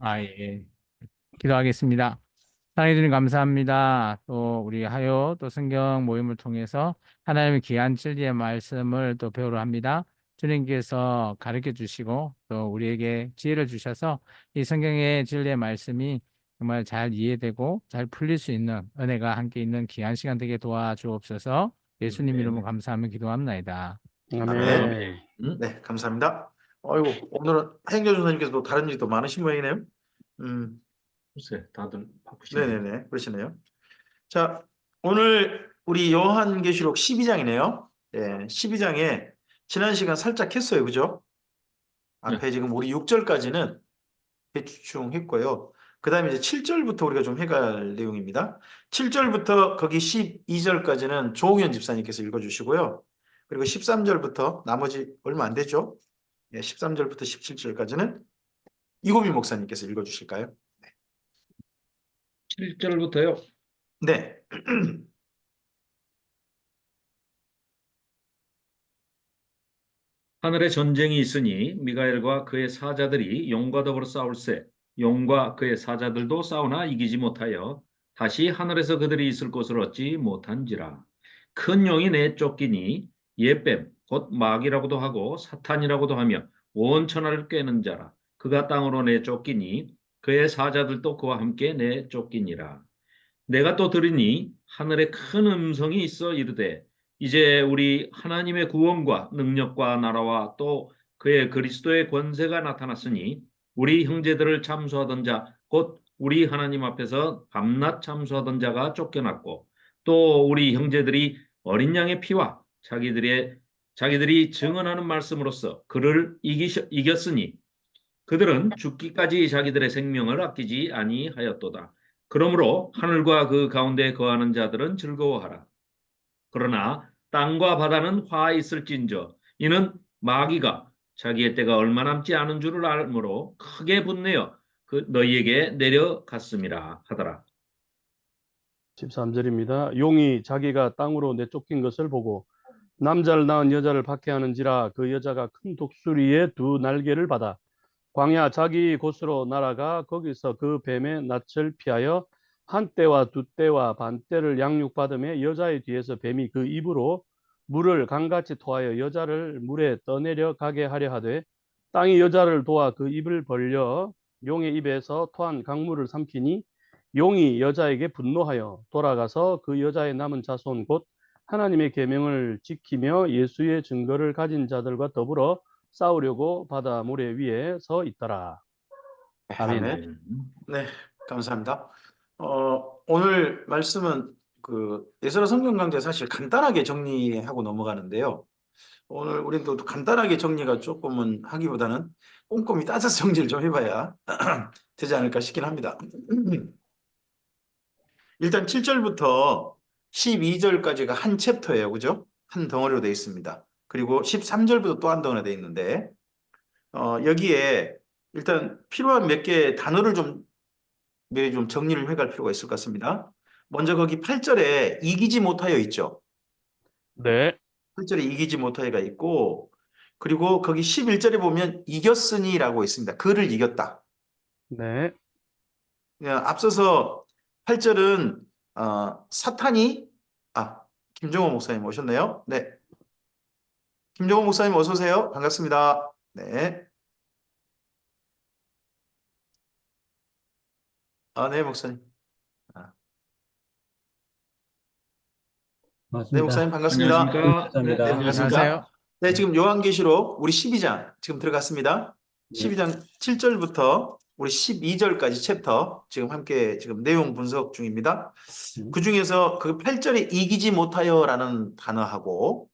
예. 기도하겠습니다. 사랑해 주님 감사합니다. 또 우리 하요 또 성경 모임을 통해서 하나님의 귀한 진리의 말씀을 또 배우려 합니다. 주님께서 가르쳐 주시고 또 우리에게 지혜를 주셔서 이 성경의 진리의 말씀이 정말 잘 이해되고 잘 풀릴 수 있는 은혜가 함께 있는 귀한 시간 되게 도와주옵소서. 예수님 이름으로 네. 감사하며 기도합나이다. 아멘. 아멘. 네, 감사합니다. 어이구, 오늘은 행교 선생님께서도 다른 일이 또 많으신 모양이네요. 글쎄, 다들 바쁘시네요. 네네네, 그러시네요. 자, 오늘 우리 요한계시록 12장이네요. 네, 12장에 지난 시간 살짝 했어요, 그죠? 앞에 지금 우리 6절까지는 대충 했고요. 그 다음에 이제 7절부터 우리가 좀 해갈 내용입니다. 7절부터 거기 12절까지는 조홍현 집사님께서 읽어주시고요. 그리고 13절부터 나머지 얼마 안 되죠? 13절부터 17절까지는 이고미 목사님께서 읽어주실까요? 7절부터요. 네. 하늘에 전쟁이 있으니 미가엘과 그의 사자들이 용과 더불어 싸울세. 용과 그의 사자들도 싸우나 이기지 못하여 다시 하늘에서 그들이 있을 곳을 얻지 못한지라. 큰 용이 내쫓기니 예뱀 곧 마귀라고도 하고 사탄이라고도 하며 온 천하를 꿰는 자라. 그가 땅으로 내쫓기니 그의 사자들도 그와 함께 내쫓기니라. 내가 또 들으니 하늘에 큰 음성이 있어 이르되 이제 우리 하나님의 구원과 능력과 나라와 또 그의 그리스도의 권세가 나타났으니 우리 형제들을 참수하던 자 곧 우리 하나님 앞에서 밤낮 참수하던 자가 쫓겨났고 또 우리 형제들이 어린 양의 피와 자기들이 증언하는 말씀으로써 그를 이겼으니 그들은 죽기까지 자기들의 생명을 아끼지 아니하였도다. 그러므로 하늘과 그 가운데 거하는 자들은 즐거워하라. 그러나 땅과 바다는 화 있을진저 이는 마귀가 자기의 때가 얼마 남지 않은 줄을 알므로 크게 분내어 그 너희에게 내려갔음이라 하더라. 13절입니다. 용이 자기가 땅으로 내쫓긴 것을 보고 남자를 낳은 여자를 박해하는지라 그 여자가 큰 독수리의 두 날개를 받아 광야 자기 곳으로 날아가 거기서 그 뱀의 낯을 피하여 한 떼와 두 떼와 반 떼를 양육받으며 여자의 뒤에서 뱀이 그 입으로 물을 강같이 토하여 여자를 물에 떠내려 가게 하려 하되 땅이 여자를 도와 그 입을 벌려 용의 입에서 토한 강물을 삼키니 용이 여자에게 분노하여 돌아가서 그 여자의 남은 자손 곧 하나님의 계명을 지키며 예수의 증거를 가진 자들과 더불어 싸우려고 바다 모래 위에 서 있더라. 아멘. 네, 감사합니다. 오늘 말씀은 그 에스라 성경 강좌 사실 간단하게 정리하고 넘어가는데요. 오늘 우리는 또 간단하게 정리가 조금은 하기보다는 꼼꼼히 따져서 정리를 좀 해봐야 되지 않을까 싶긴 합니다. 일단 7절부터 12절까지가 한 챕터예요. 그죠? 한 덩어리로 되어 있습니다. 그리고 13절부터 또 한 덩어리가 되어 있는데 여기에 일단 필요한 몇 개의 단어를 좀 미리 좀 정리를 해갈 필요가 있을 것 같습니다. 먼저 거기 8절에 이기지 못하여 있죠. 네. 8절에 이기지 못하여가 있고 그리고 거기 11절에 보면 이겼으니라고 있습니다. 그를 이겼다. 네. 앞서서 8절은 사탄이 김종호 목사님 오셨네요. 네. 김종호 목사님 어서 오세요. 반갑습니다. 네. 네, 목사님. 네, 목사님 반갑습니다. 안녕하십니까? 네, 반갑습니다. 안녕하세요. 네, 지금 요한계시록 우리 12장 지금 들어갔습니다. 12장 7절부터 우리 12절까지 챕터 지금 함께 지금 내용 분석 중입니다. 그 중에서 그 8절에 이기지 못하여라는 단어하고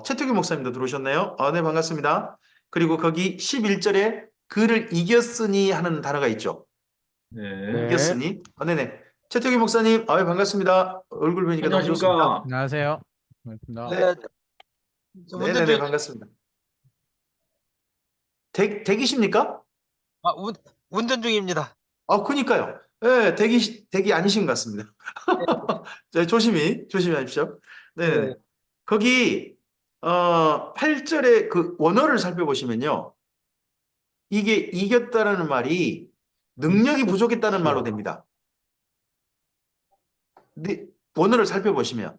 최태규 목사님도 들어오셨네요. 네, 반갑습니다. 그리고 거기 11절에 그를 이겼으니 하는 단어가 있죠. 네. 이겼으니. 네네. 최태규 목사님, 반갑습니다. 얼굴 뵈니까 너무 좋습니다. 안녕하십니까? 안녕하세요. 반갑습니다. 네네네, 반갑습니다. 대기십니까? 운전 중입니다. 그니까요. 네, 대기 아니신 것 같습니다. 네, 조심히 하십시오. 네네. 거기, 8절에 그 원어를 살펴보시면요. 이게 이겼다라는 말이 능력이 부족했다는 말로 됩니다. 근데 원어를 살펴보시면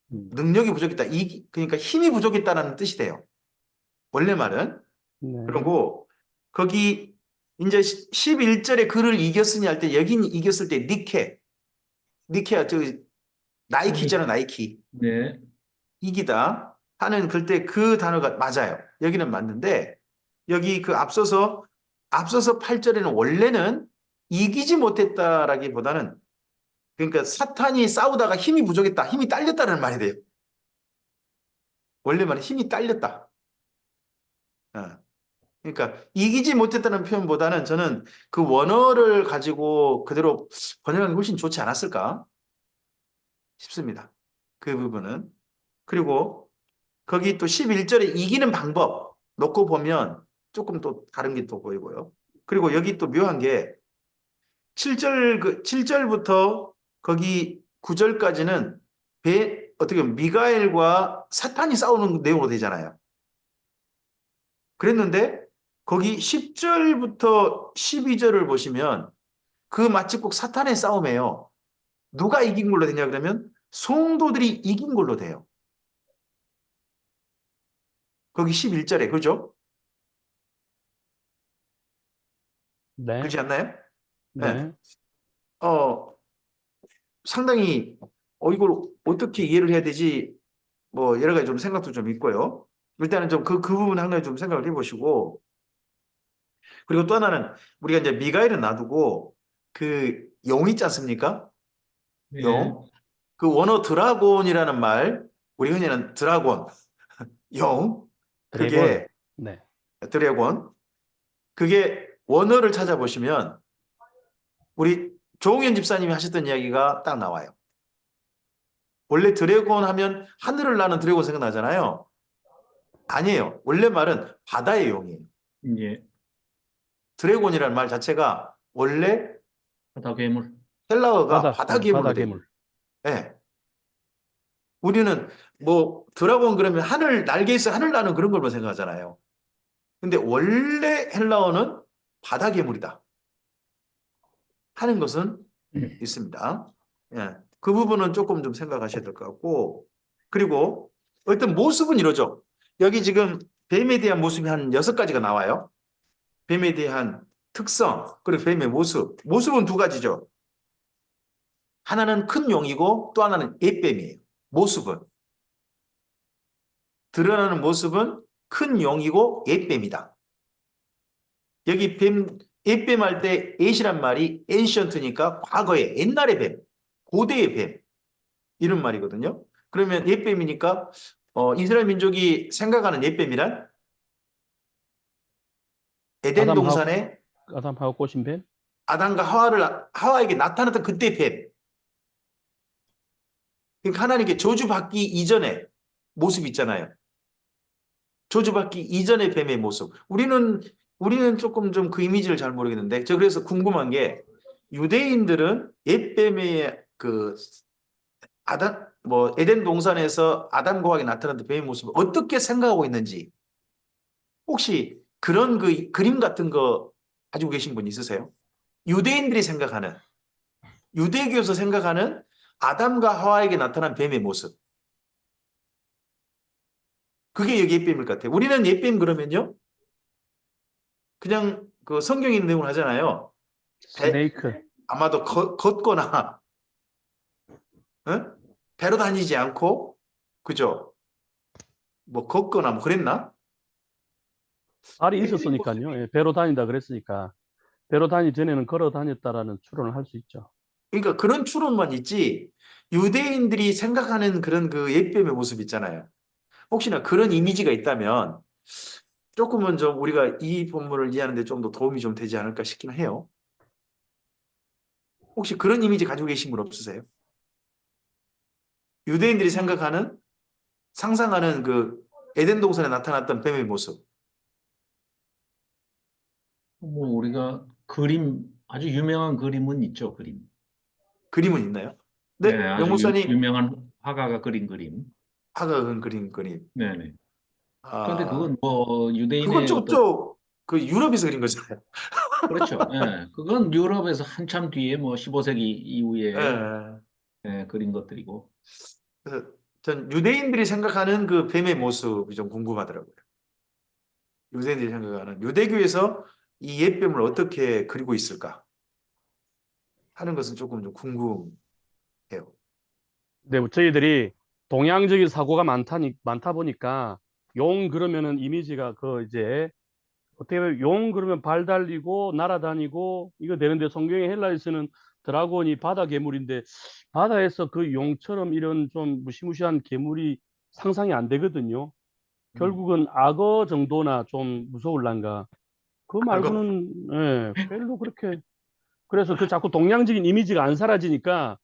능력이 부족했다. 그러니까 힘이 부족했다는 뜻이 돼요. 원래 말은. 네. 그리고 거기 이제 11절에 그를 이겼으니 할 때 여긴 이겼을 때 니케야 저 나이키 있잖아, 나이키. 네. 이기다 하는 그때 그 단어가 맞아요. 여기는 맞는데 여기 그 앞서서 8절에는 원래는 이기지 못했다라기보다는 그러니까 사탄이 싸우다가 힘이 부족했다, 힘이 딸렸다는 말이 돼요. 원래 말은 힘이 딸렸다. 어. 그러니까 이기지 못했다는 표현보다는 저는 그 원어를 가지고 그대로 번역하는 게 훨씬 좋지 않았을까 싶습니다. 그 부분은. 그리고 거기 또 11절에 이기는 방법 놓고 보면 조금 또 다른 게 또 보이고요. 그리고 여기 또 묘한 게 7절부터 거기 9절까지는 어떻게 보면 미가엘과 사탄이 싸우는 내용으로 되잖아요. 그랬는데 거기 10절부터 12절을 보시면 그 마치 꼭 사탄의 싸움이에요. 누가 이긴 걸로 되냐 그러면 성도들이 이긴 걸로 돼요. 거기 11절에 그죠? 네. 그렇지 않나요? 네. 상당히 이걸 어떻게 이해를 해야 되지? 뭐 여러 가지 좀 생각도 좀 있고요. 일단은 좀 그 부분 한 가지 좀 생각을 해보시고 그리고 또 하나는 우리가 이제 미가엘은 놔두고 그 용 있지 않습니까? 네. 용. 그 원어 드라곤이라는 말 우리 흔히 하는 드라곤 용 드래곤. 그게 네. 드래곤 그게 원어를 찾아보시면 우리 조홍현 집사님이 하셨던 이야기가 딱 나와요. 원래 드래곤 하면 하늘을 나는 드래곤 생각나잖아요. 아니에요. 원래 말은 바다의 용이에요. 예. 드래곤이라는 말 자체가 원래 바다 괴물. 헬라어가 바다 바다 괴물로 돼요. 괴물. 예. 우리는 뭐 드라곤 그러면 하늘 날개에서 하늘 나는 그런 걸만 생각하잖아요. 근데 원래 헬라어는 바다 괴물이다 하는 것은 있습니다. 예. 그 부분은 조금 좀 생각하셔야 될 것 같고 그리고 어떤 모습은 이러죠. 여기 지금 뱀에 대한 모습이 한 6가지가 나와요. 뱀에 대한 특성 그리고 뱀의 모습은 2가지죠. 하나는 큰 용이고 또 하나는 옓뱀이에요. 모습은 드러나는 모습은 큰 용이고 옓뱀이다. 여기 옓뱀 할 때 옓이란 말이 ancient니까 과거의 옛날의 뱀, 고대의 뱀 이런 말이거든요. 그러면 옓뱀이니까 이스라엘 민족이 생각하는 옓뱀이란 에덴 동산에 아담하고 꼬신 뱀? 아담과 하와에게 나타났던 그때 뱀. 그러니까 하나님께 저주받기 이전의 모습 있잖아요. 저주받기 이전의 뱀의 모습. 우리는 조금 좀 그 이미지를 잘 모르겠는데, 저 그래서 궁금한 게 유대인들은 옛뱀의 그 에덴 동산에서 아담과 하와에게 나타났던 뱀의 모습을 어떻게 생각하고 있는지 혹시 그런 그 그림 같은 거 가지고 계신 분 있으세요? 유대인들이 생각하는 유대교에서 생각하는 아담과 하와에게 나타난 뱀의 모습. 그게 여기 옛뱀일 것 같아요. 우리는 옛뱀 그러면요. 그냥 그 성경에 있는 내용을 하잖아요. 스네이크. 아마도 걷거나 배로 다니지 않고 그죠? 뭐 걷거나 뭐 그랬나? 발이 있었으니까요. 예, 배로 다닌다 그랬으니까. 배로 다니기 전에는 걸어 다녔다라는 추론을 할 수 있죠. 그러니까 그런 추론만 있지 유대인들이 생각하는 그런 그 옛뱀의 모습 있잖아요. 혹시나 그런 이미지가 있다면 조금은 좀 우리가 이 본문을 이해하는 데 좀 더 도움이 좀 되지 않을까 싶긴 해요. 혹시 그런 이미지 가지고 계신 분 없으세요? 유대인들이 상상하는 그 에덴 동산에 나타났던 뱀의 모습. 뭐 우리가 아주 유명한 그림은 있죠, 그림. 그림은 있나요? 네, 네, 아주 영목사님 유명한 화가가 그린 그림. 화가 그린 그림. 네네. 그런데 아, 그건 뭐 그건 유대인의 어떤 좀 그 유럽에서 그린 거잖아요. 그렇죠. 예, 그건 유럽에서 한참 뒤에 뭐 15세기 이후에 예. 그린 것들이고. 그래서 전 유대인들이 생각하는 그 뱀의 모습이 좀 궁금하더라고요. 유대인들이 생각하는 유대교에서 이 옛뱀을 어떻게 그리고 있을까 하는 것은 조금 좀 궁금해요. 네, 저희들이 동양적인 사고가 많다 보니까 용 그러면은 이미지가 그 이제 어떻게 보면 용 그러면 발 달리고 날아다니고 이거 되는데 성경의 헬라에서는 드라곤이 바다 괴물인데 바다에서 그 용처럼 이런 좀 무시무시한 괴물이 상상이 안 되거든요. 결국은 악어 정도나 좀 무서울란가. 그거 악어. 말고는 예, 별로 그렇게 그래서 그 자꾸 동양적인 이미지가 안 사라지니까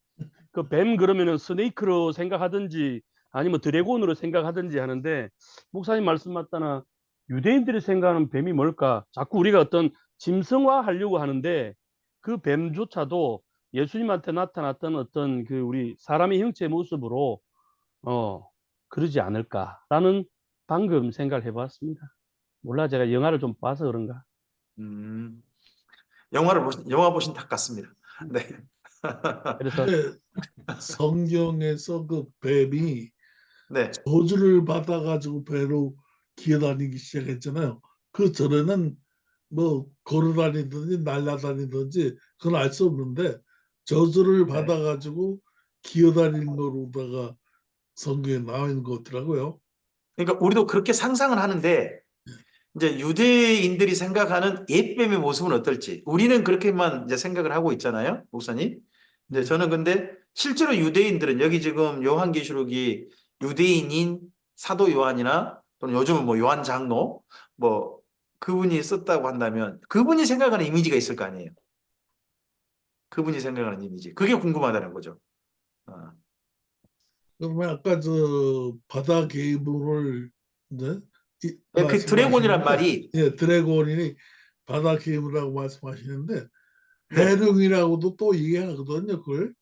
그 뱀 그러면은 스네이크로 생각하든지 아니면 드래곤으로 생각하든지 하는데 목사님 말씀 맞다나 유대인들이 생각하는 뱀이 뭘까? 자꾸 우리가 어떤 짐승화 하려고 하는데 그 뱀조차도 예수님한테 나타났던 어떤 그 우리 사람의 형체의 모습으로 어 그러지 않을까라는 방금 생각을 해봤습니다. 몰라 제가 영화를 좀 봐서 그런가. 음, 영화 보신 닭 같습니다. 네. 그래서 근데 성경에서 그 뱀이 네. 저주를 받아가지고 배로 기어다니기 시작했잖아요. 그 전에는 뭐 걸어다니든지 날아다니든지 그건 알 수 없는데 저주를 네. 받아가지고 기어다니는 거로다가 성경에 나와 있는 것 같더라고요. 그러니까 우리도 그렇게 상상을 하는데 이제 유대인들이 생각하는 옛뱀의 모습은 어떨지 우리는 그렇게만 이제 생각을 하고 있잖아요, 목사님. 이제 저는 근데 실제로 유대인들은 여기 지금 요한계시록이 유대인인 사도 요한이나 또는 요즘은 뭐 요한 장로 뭐 그분이 썼다고 한다면 그분이 생각하는 이미지가 있을 거 아니에요. 그분이 생각하는 이미지. 그게 궁금하다는 거죠. 어. 그러면 아까 저 바다 괴물을 이제 네, 그 드래곤이란 말씀하시는데, 말이 예, 드래곤이 바다 괴물이라고 말씀하시는데 네, 해룡이라고도 또 얘기하거든요. 그걸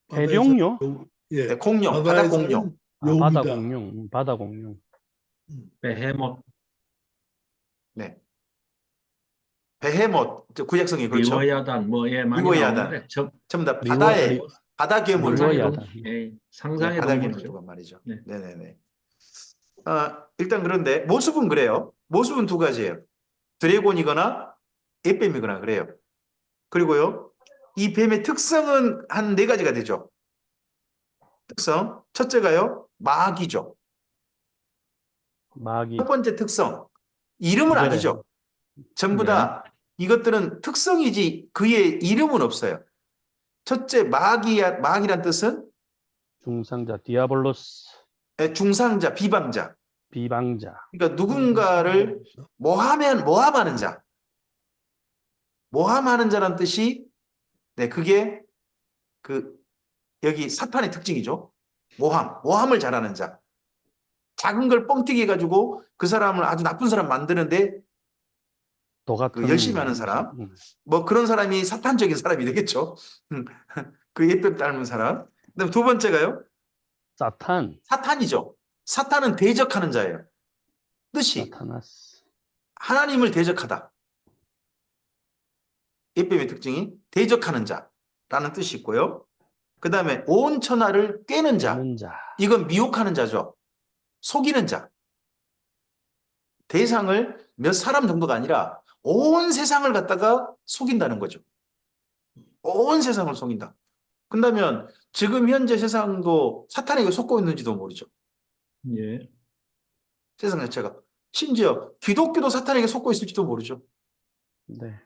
바다에서 해룡요? 네, 예, 공룡, 바다 바다에 공룡. 사는 아, 바다 용이다. 공룡, 바다 공룡. 베헤못, 네. 베헤못, 구약성이 그렇죠. 리워야단 뭐 많이 리워야단. 나오는데 저 전부 다 리워 바다의 리, 바다 괴물. 상상의 리워야다. 네, 상상의 바다 동물이죠. 괴물이란 말이죠. 네. 네네네. 일단 그런데 모습은 그래요. 모습은 두 가지예요. 드래곤이거나 옓뱀이거나 그래요. 그리고요, 이 뱀의 특성은 한 네 가지가 되죠. 특성. 첫째가요, 마귀죠. 마귀. 첫 번째 특성. 이름은 이절에 아니죠. 전부 네. 다 이것들은 특성이지 그의 이름은 없어요. 첫째, 마귀란 뜻은 중상자 디아볼로스 중상자, 비방자. 비방자. 그러니까 누군가를 모함하는 자. 모함하는 자란 뜻이, 네, 그게 여기 사탄의 특징이죠. 모함을 잘하는 자. 작은 걸 뻥튀기 해가지고 그 사람을 아주 나쁜 사람 만드는데 도 그 열심히 하는 같은 사람. 뭐 그런 사람이 사탄적인 사람이 되겠죠. 그 예병 닮은 사람. 그다음 두 번째가요. 사탄 사탄이죠. 사탄은 대적하는 자예요. 뜻이 사타나스. 하나님을 대적하다. 예뱀의 특징이 대적하는 자라는 뜻이 있고요. 그 다음에 온 천하를 꿰는 자. 깨는 자. 이건 미혹하는 자죠. 속이는 자. 대상을 몇 사람 정도가 아니라 온 세상을 갖다가 속인다는 거죠. 온 세상을 속인다. 그렇다면 지금 현재 세상도 사탄에게 속고 있는지도 모르죠. 예. 세상 자체가. 심지어 기독교도 사탄에게 속고 있을지도 모르죠. 네.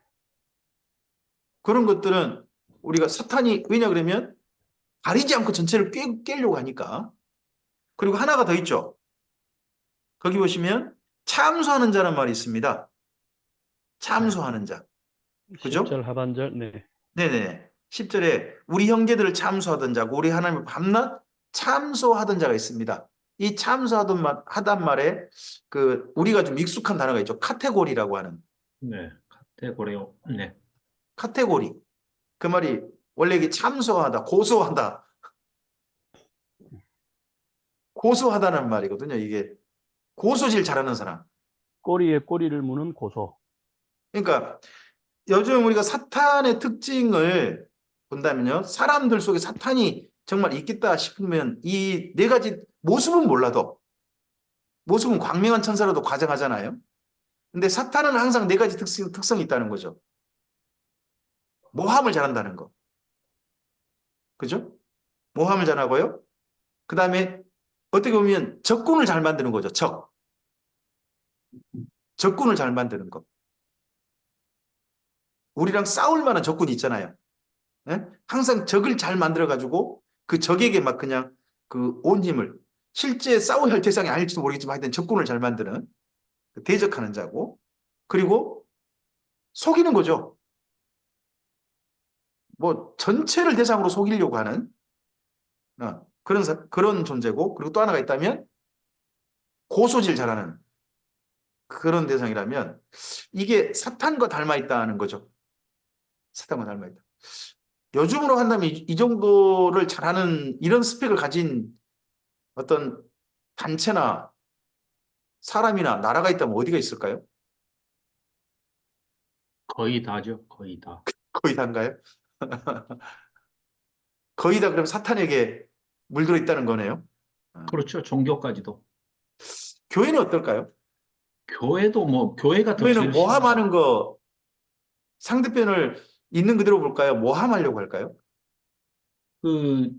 그런 것들은 우리가 사탄이 왜냐 그러면 가리지 않고 전체를 깨려고 하니까. 그리고 하나가 더 있죠. 거기 보시면 참소하는 자란 말이 있습니다. 참소하는 자. 그죠? 10절 하반절. 네. 네네. 10절에 우리 형제들을 참소하던 자고 우리 하나님을 밤낮 참소하던 자가 있습니다. 이 하단 말에 우리가 좀 익숙한 단어가 있죠. 카테고리라고 하는. 네. 카테고리요. 네. 카테고리. 그 말이 원래 이게 참소하다, 고소하다. 고소하다는 말이거든요. 이게 고소질 잘하는 사람. 꼬리에 꼬리를 무는 고소. 그러니까 요즘 우리가 사탄의 특징을 본다면요. 사람들 속에 사탄이 정말 있겠다 싶으면 이 네 가지 모습은 몰라도 모습은 광명한 천사라도 과장하잖아요. 근데 사탄은 항상 네 가지 특성이 있다는 거죠. 모함을 잘한다는 거. 그죠? 모함을 잘하고요. 그 다음에 어떻게 보면 적군을 잘 만드는 거죠. 적군을 잘 만드는 거. 우리랑 싸울 만한 적군이 있잖아요. 예? 항상 적을 잘 만들어가지고 그 적에게 막 그냥 그 온 힘을 실제 싸워야 할 대상이 아닐지도 모르겠지만 하여튼 적군을 잘 만드는 그 대적하는 자고 그리고 속이는 거죠. 뭐 전체를 대상으로 속이려고 하는 그런 존재고 그리고 또 하나가 있다면 고소질 잘하는 그런 대상이라면 이게 사탄과 닮아 있다는 거죠. 사탄과 닮아 있다. 요즘으로 한다면 이 정도를 잘하는 이런 스펙을 가진 어떤 단체나 사람이나 나라가 있다면 어디가 있을까요? 거의 다죠. 거의 다. 거의 다인가요? 거의 다 그럼 사탄에게 물들어 있다는 거네요. 그렇죠. 종교까지도. 교회는 어떨까요? 교회도 뭐 교회가 더 교회는 제일 심하죠. 모함하는 거 상대편을 있는 그대로 볼까요? 모함하려고 할까요? 그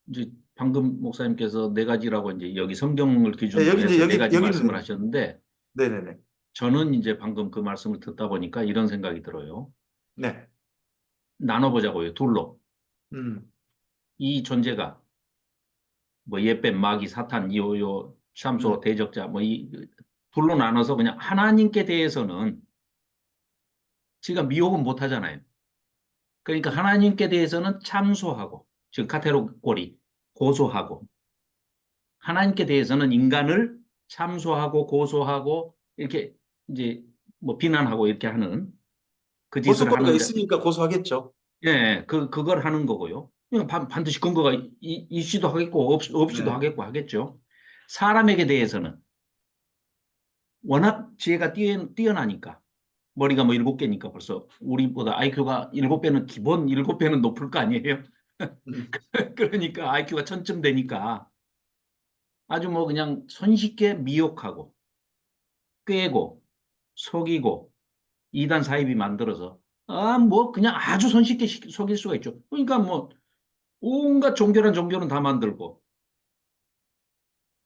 이제 방금 목사님께서 네 가지라고 이제 여기 성경을 네, 기준으로 해서 네 가지 말씀을 여기는 하셨는데 네네네. 저는 이제 방금 그 말씀을 듣다 보니까 이런 생각이 들어요. 네. 나눠보자고요. 둘로. 음, 이 존재가 뭐 옛뱀, 마귀, 사탄, 요 참소, 대적자 뭐 이 둘로 나눠서 그냥 하나님께 대해서는 지가 미혹은 못 하잖아요. 그러니까 하나님께 대해서는 참소하고 즉 카테고리 고소하고 하나님께 대해서는 인간을 참소하고 고소하고 이렇게 이제 뭐 비난하고 이렇게 하는 그 짓을 고소거리가 하는 자, 있으니까 고소하겠죠. 예, 그걸 하는 거고요. 그러니까 반드시 근거가 있기도 하겠고 없이도 네. 하겠고 하겠죠. 사람에게 대해서는 워낙 지혜가 뛰어나니까 머리가 뭐 7개니까 벌써 우리보다 IQ가 7배는 기본 7배는 높을 거 아니에요. 음, 그러니까 IQ가 1000점 되니까 아주 뭐 그냥 손쉽게 미혹하고 꿰고 속이고 이단 사입이 만들어서 뭐 그냥 아주 손쉽게 속일 수가 있죠. 그러니까 뭐 온갖 종교란 종교는 다 만들고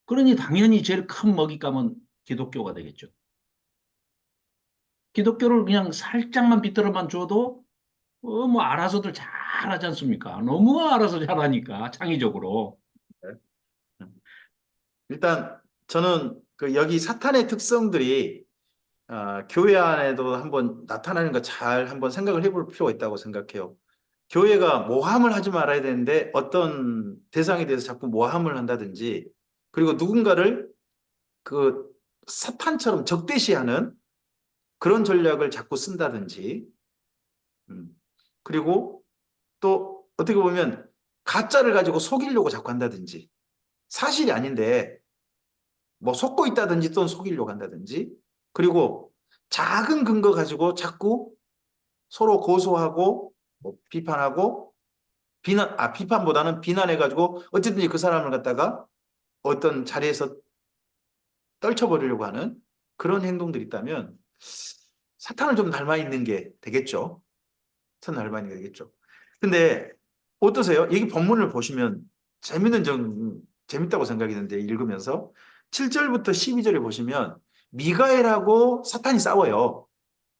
그러니 당연히 제일 큰 먹잇감은 기독교가 되겠죠. 기독교를 그냥 살짝만 비틀어만 줘도 뭐 알아서들 잘하지 않습니까? 너무 알아서 잘하니까 창의적으로. 네. 일단 저는 그 여기 사탄의 특성들이 교회 안에도 한번 나타나는 거 잘 한번 생각을 해볼 필요가 있다고 생각해요. 교회가 모함을 하지 말아야 되는데 어떤 대상에 대해서 자꾸 모함을 한다든지 그리고 누군가를 그 사탄처럼 적대시하는 그런 전략을 자꾸 쓴다든지 음. 그리고 또 어떻게 보면 가짜를 가지고 속이려고 자꾸 한다든지 사실이 아닌데 뭐 속고 있다든지 또는 속이려고 한다든지 그리고 작은 근거 가지고 자꾸 서로 고소하고 뭐 비판하고 비판보다는 비난해가지고 어쨌든 그 사람을 갖다가 어떤 자리에서 떨쳐버리려고 하는 그런 행동들이 있다면 사탄을 좀 닮아 있는 게 되겠죠. 사탄을 닮아 있는 게 되겠죠. 근데 어떠세요? 여기 본문을 보시면 재밌다고 생각이 드는데 읽으면서 7절부터 12절에 보시면 미가엘하고 사탄이 싸워요.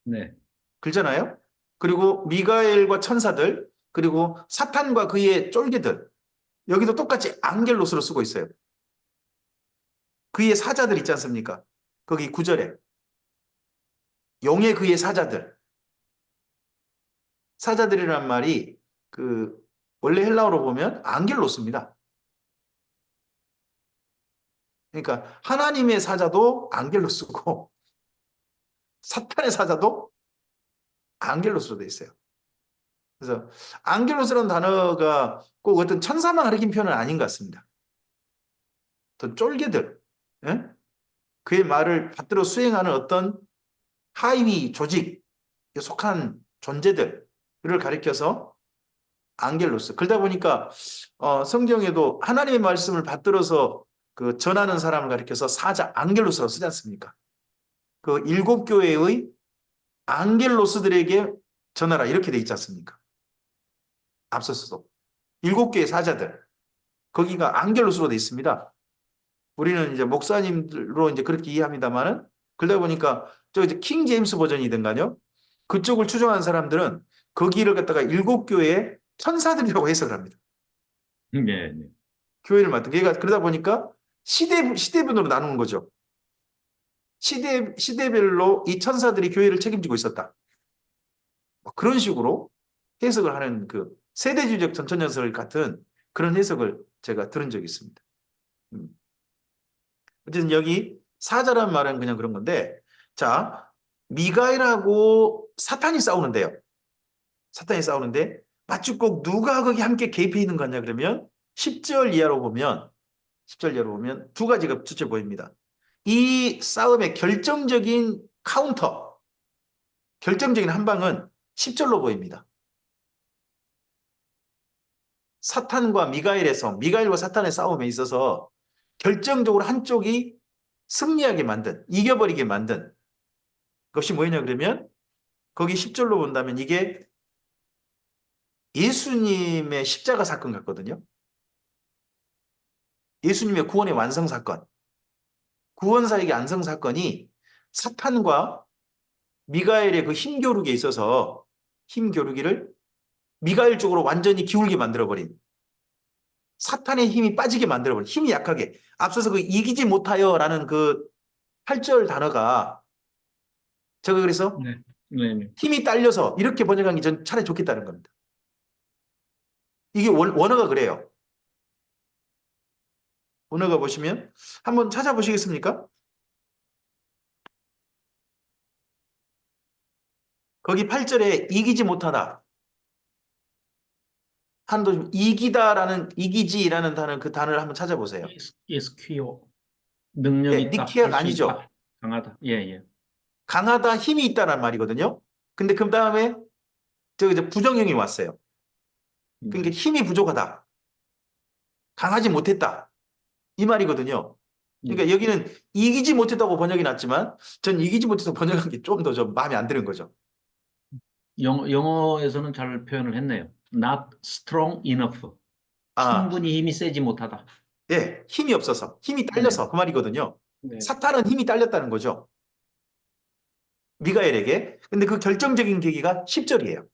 네. 그렇잖아요? 그리고 미가엘과 천사들 그리고 사탄과 그의 쫄개들 여기도 똑같이 앙겔로스로 쓰고 있어요. 그의 사자들 있지 않습니까? 거기 9절에 용의 그의 사자들 사자들이란 말이 그 원래 헬라어로 보면 앙겔로스입니다. 그러니까 하나님의 사자도 앙겔로스고 사탄의 사자도 앙겔로스로 되어 있어요. 그래서 앙겔로스라는 단어가 꼭 어떤 천사만 가리킨 표현은 아닌 것 같습니다. 어떤 쫄개들, 예? 그의 말을 받들어 수행하는 어떤 하위 조직, 속한 존재들을 가리켜서 앙겔로스. 그러다 보니까 성경에도 하나님의 말씀을 받들어서 그 전하는 사람을 가리켜서 사자 앙겔로스라고 쓰지 않습니까? 그 7교회의 앙겔로스들에게 전하라 이렇게 돼 있지 않습니까? 앞서서도 7교회 사자들 거기가 앙겔로스로 돼 있습니다. 우리는 이제 목사님들로 이제 그렇게 이해합니다만은 그러다 보니까 저 이제 킹 제임스 버전이든가요. 그쪽을 추종한 사람들은 거기를 갖다가 7교회의 천사들이라고 해석을 합니다. 네, 네. 교회를 맡은. 그러다 보니까 시대분으로 나누는 거죠. 시대별로 이 천사들이 교회를 책임지고 있었다. 뭐 그런 식으로 해석을 하는 그 세대주의적 전천연설 같은 그런 해석을 제가 들은 적이 있습니다. 어쨌든 여기 사자란 말은 그냥 그런 건데, 자, 미가엘하고 사탄이 싸우는데요. 사탄이 싸우는데 마치 꼭 누가 거기 함께 개입해 있는 거냐 그러면 10절 이하로 보면 두 가지가 첫째 보입니다. 이 싸움의 결정적인 카운터, 결정적인 한 방은 10절로 보입니다. 사탄과 미가엘과 사탄의 싸움에 있어서 결정적으로 한쪽이 승리하게 만든, 이겨버리게 만든 것이 뭐냐 그러면 거기 10절로 본다면 이게 예수님의 십자가 사건 같거든요. 예수님의 구원의 완성 사건, 구원사에게 안성 사건이 사탄과 미가엘의 그 힘겨루기에 있어서 힘겨루기를 미가엘 쪽으로 완전히 기울게 만들어버린, 사탄의 힘이 빠지게 만들어버린, 힘이 약하게, 앞서서 그 이기지 못하여라는 그 8절 단어가 제가 그래서 네, 네, 네. 힘이 딸려서 이렇게 번역한 게 전 차라리 좋겠다는 겁니다. 이게 원어가 그래요. 원어가 보시면 한번 찾아보시겠습니까? 거기 8절에 이기지 못하다. 한도 좀 이기지라는 단어 그 단어를 한번 찾아보세요. SQO 능력이 예, 있다, 니키아가 할수 아니죠. 있다, 강하다. 예, 예. 강하다, 힘이 있다는 말이거든요. 근데 그 다음에 저기 이제 부정형이 왔어요. 그러니까 힘이 부족하다. 강하지 못했다. 이 말이거든요. 그러니까 여기는 이기지 못했다고 번역이 났지만 전 이기지 못해서 번역한 게 좀 더 좀 마음에 안 드는 거죠. 영어에서는 잘 표현을 했네요. Not strong enough. 아, 충분히 힘이 세지 못하다. 예, 힘이 없어서, 힘이 딸려서 그 말이거든요. 네. 사탄은 힘이 딸렸다는 거죠. 미가엘에게. 근데 그 결정적인 계기가 10절이에요.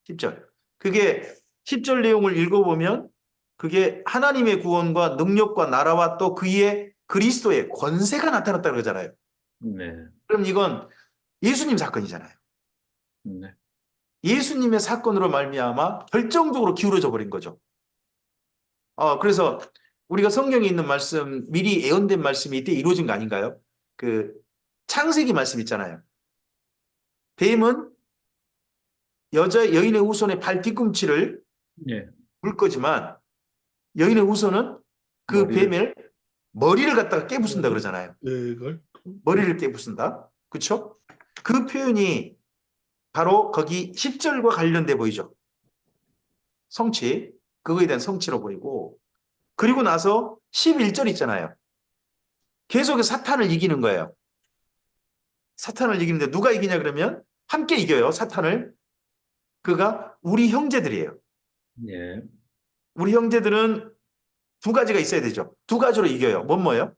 10절. 그게 10절 내용을 읽어보면 그게 하나님의 구원과 능력과 나라와 또 그의 그리스도의 권세가 나타났다 그러잖아요. 네. 그럼 이건 예수님 사건이잖아요. 네. 예수님의 사건으로 말미암아 결정적으로 기울어져 버린 거죠. 그래서 우리가 성경에 있는 말씀, 미리 예언된 말씀이 이때 이루어진 거 아닌가요? 그 창세기 말씀 있잖아요. 뱀은 여인의 후손의 발 뒤꿈치를 예. 물 거지만 여인의 후손은 그 뱀의 머리를 갖다가 깨부순다 그러잖아요. 이걸 머리를 깨부순다. 그렇죠? 그 표현이 바로 거기 10절과 관련돼 보이죠. 성취, 그거에 대한 성취로 보이고, 그리고 나서 11절 있잖아요. 계속해서 사탄을 이기는 거예요. 사탄을 이기는데 누가 이기냐 그러면 함께 이겨요. 사탄을. 그가 우리 형제들이에요. 예. 우리 형제들은 두 가지가 있어야 되죠. 두 가지로 이겨요. 뭐예요?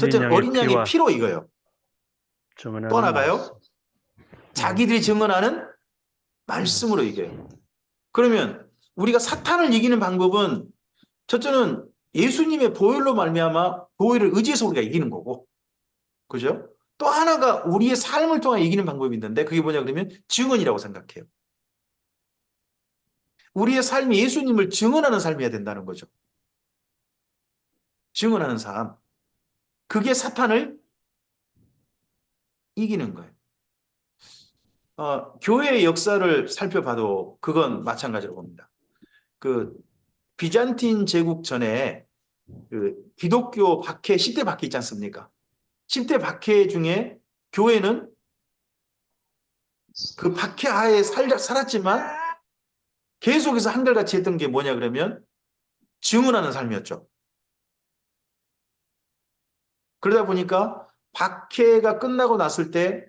첫째는 어린 양의 피로 이겨요. 또 하나가요? 자기들이 증언하는 말씀으로 이겨요. 그러면 우리가 사탄을 이기는 방법은 첫째는 예수님의 보혈로 말미암아 보혈을 의지해서 우리가 이기는 거고, 그죠? 또 하나가 우리의 삶을 통해 이기는 방법이 있는데 그게 뭐냐 그러면 증언이라고 생각해요. 우리의 삶이 예수님을 증언하는 삶이어야 된다는 거죠. 증언하는 삶. 그게 사탄을 이기는 거예요. 교회의 역사를 살펴봐도 그건 마찬가지로 봅니다. 그 비잔틴 제국 전에 그 기독교 박해, 10대 박해 있지 않습니까? 10대 박해 중에 교회는 그 박해하에 살았지만 계속해서 한결같이 했던 게 뭐냐 그러면 증언하는 삶이었죠. 그러다 보니까 박해가 끝나고 났을 때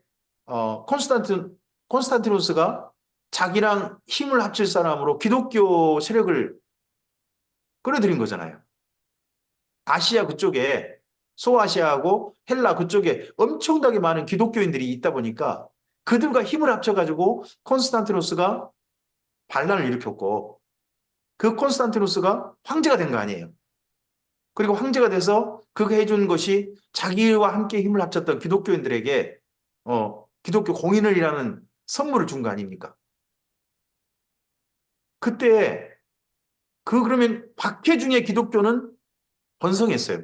콘스탄티누스가 자기랑 힘을 합칠 사람으로 기독교 세력을 끌어들인 거잖아요. 아시아 그쪽에 소아시아하고 헬라 그쪽에 엄청나게 많은 기독교인들이 있다 보니까 그들과 힘을 합쳐가지고 콘스탄티누스가 반란을 일으켰고 그 콘스탄티누스가 황제가 된 거 아니에요. 그리고 황제가 돼서 그가 해준 것이 자기와 함께 힘을 합쳤던 기독교인들에게 기독교 공인을이라는 선물을 준 거 아닙니까? 그때 그러면 박해 중에 기독교는 번성했어요.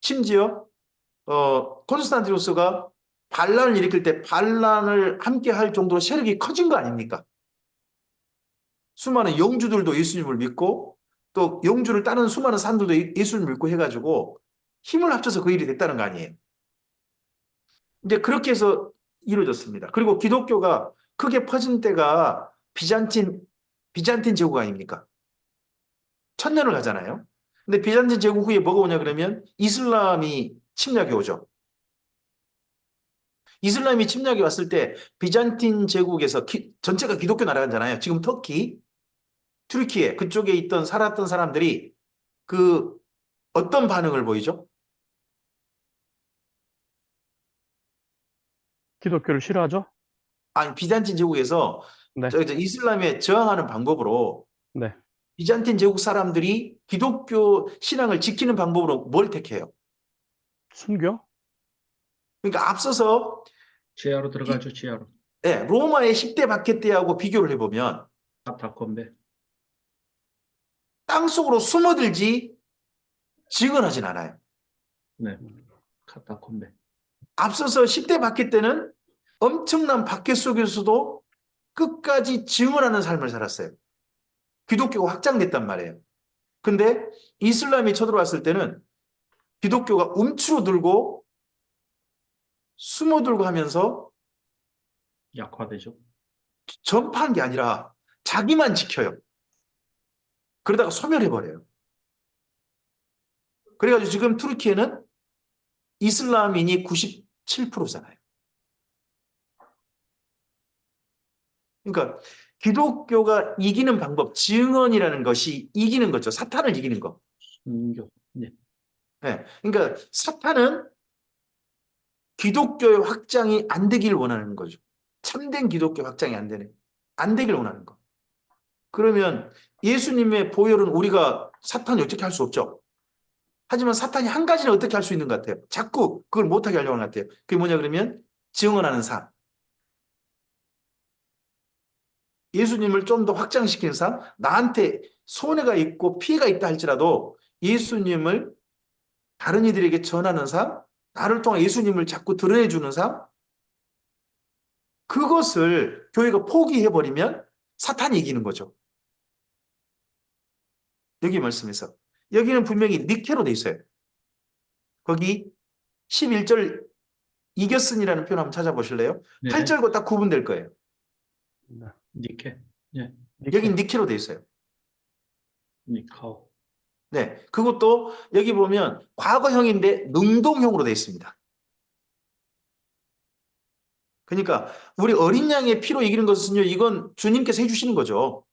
심지어 콘스탄티누스가 반란을 일으킬 때 반란을 함께 할 정도로 세력이 커진 거 아닙니까? 수많은 영주들도 예수님을 믿고 또 영주를 따르는 수많은 사람들도 예수님을 믿고 해가지고 힘을 합쳐서 그 일이 됐다는 거 아니에요. 이제 그렇게 해서 이루어졌습니다. 그리고 기독교가 크게 퍼진 때가 비잔틴 제국 아닙니까? 1000년을 가잖아요. 근데 비잔틴 제국 후에 뭐가 오냐 그러면 이슬람이 침략이 오죠. 이슬람이 침략이 왔을 때 비잔틴 제국에서 전체가 기독교 나라잖아요. 지금 터키, 튀르키예 그쪽에 살았던 사람들이 그 어떤 반응을 보이죠? 기독교를 싫어하죠? 아니 비잔틴 제국에서 네. 저 이슬람에 저항하는 방법으로 네. 비잔틴 제국 사람들이 기독교 신앙을 지키는 방법으로 뭘 택해요? 순교? 그러니까 앞서서 지하로 들어가죠, 지하로. 네, 로마의 10대 박해 때하고 비교를 해보면 카타콤베. 땅속으로 숨어들지 증언하진 않아요. 네, 카타콤베. 앞서서 10대 박해 때는 엄청난 박해 속에서도 끝까지 증언하는 삶을 살았어요. 기독교가 확장됐단 말이에요. 근데 이슬람이 쳐들어왔을 때는 기독교가 움츠러들고 숨어들고 하면서 약화되죠. 전파한 게 아니라 자기만 지켜요. 그러다가 소멸해버려요. 그래가지고 지금 투르키에는 이슬람인이 97%잖아요. 그러니까 기독교가 이기는 방법, 증언이라는 것이 이기는 거죠. 사탄을 이기는 거. 순교. 네. 네. 그러니까 사탄은 기독교의 확장이 안 되길 원하는 거죠. 참된 기독교 확장이 안 되길 원하는 거. 그러면 예수님의 보혈은 우리가 사탄이 어떻게 할 수 없죠. 하지만 사탄이 한 가지는 어떻게 할 수 있는 것 같아요. 자꾸 그걸 못하게 하려고 하는 것 같아요. 그게 뭐냐 그러면 증언하는 삶. 예수님을 좀 더 확장시키는 삶. 나한테 손해가 있고 피해가 있다 할지라도 예수님을 다른 이들에게 전하는 삶. 나를 통해 예수님을 자꾸 드러내주는 삶. 그것을 교회가 포기해버리면 사탄이 이기는 거죠. 여기 말씀에서. 여기는 분명히 니케로 돼 있어요. 거기 11절 이겼으니라는 표현 한번 찾아보실래요? 네. 8절과 딱 구분될 거예요. 니케. 네. 여기 니케로 돼 있어요. 니카오. 네, 그것도 여기 보면 과거형인데 능동형으로 돼 있습니다. 그러니까 우리 어린 양의 피로 이기는 것은요, 이건 주님께서 해주시는 거죠.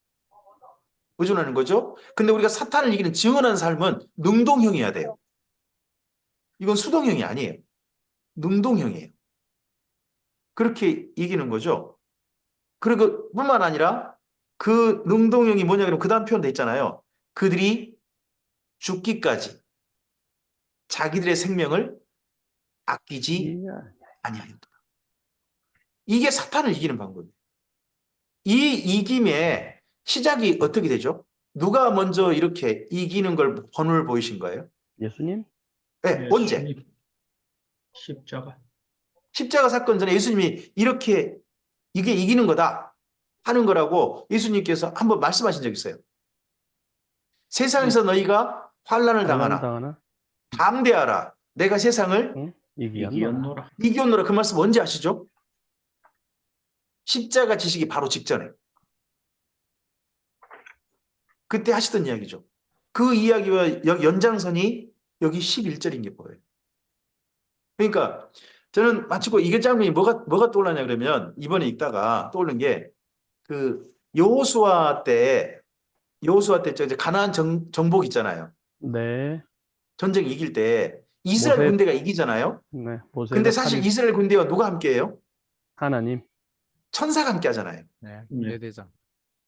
의존하는 거죠. 근데 우리가 사탄을 이기는 증언하는 삶은 능동형이어야 돼요. 이건 수동형이 아니에요. 능동형이에요. 그렇게 이기는 거죠. 그리고 뿐만 아니라 그 능동형이 뭐냐 그러면 그 다음 표현 돼 있잖아요. 그들이 죽기까지 자기들의 생명을 아끼지 아니하였다. 이게 사탄을 이기는 방법이에요. 이 이김의 시작이 어떻게 되죠? 누가 먼저 이렇게 이기는 걸 본을 보이신 거예요? 예수님? 네, 언제? 예수님. 십자가. 십자가 사건 전에 예수님이 이렇게 이게 이기는 거다 하는 거라고 예수님께서 한번 말씀하신 적 있어요. 세상에서 너희가 환난을 당하나 당하나? 담대하라. 내가 세상을 응? 이기었노라. 이기었노라. 이겼노라. 그 말씀 언제 하시죠? 십자가 지시기 바로 직전에. 그때 하시던 이야기죠. 그 이야기와 연장선이 여기 11절인 게 보여요. 그러니까 저는 마치고 이게 장면이 뭐가 떠올랐냐 그러면 이번에 읽다가 떠오른 게 그 여호수아 때 이제 가나안 정복 있잖아요. 네. 전쟁 이길 때 이스라엘 모세- 군대가 이기잖아요. 네. 모세가 근데 사실 3일 이스라엘 군대와 누가 함께해요? 하나님. 천사가 함께 하잖아요. 네, 네. 대대장.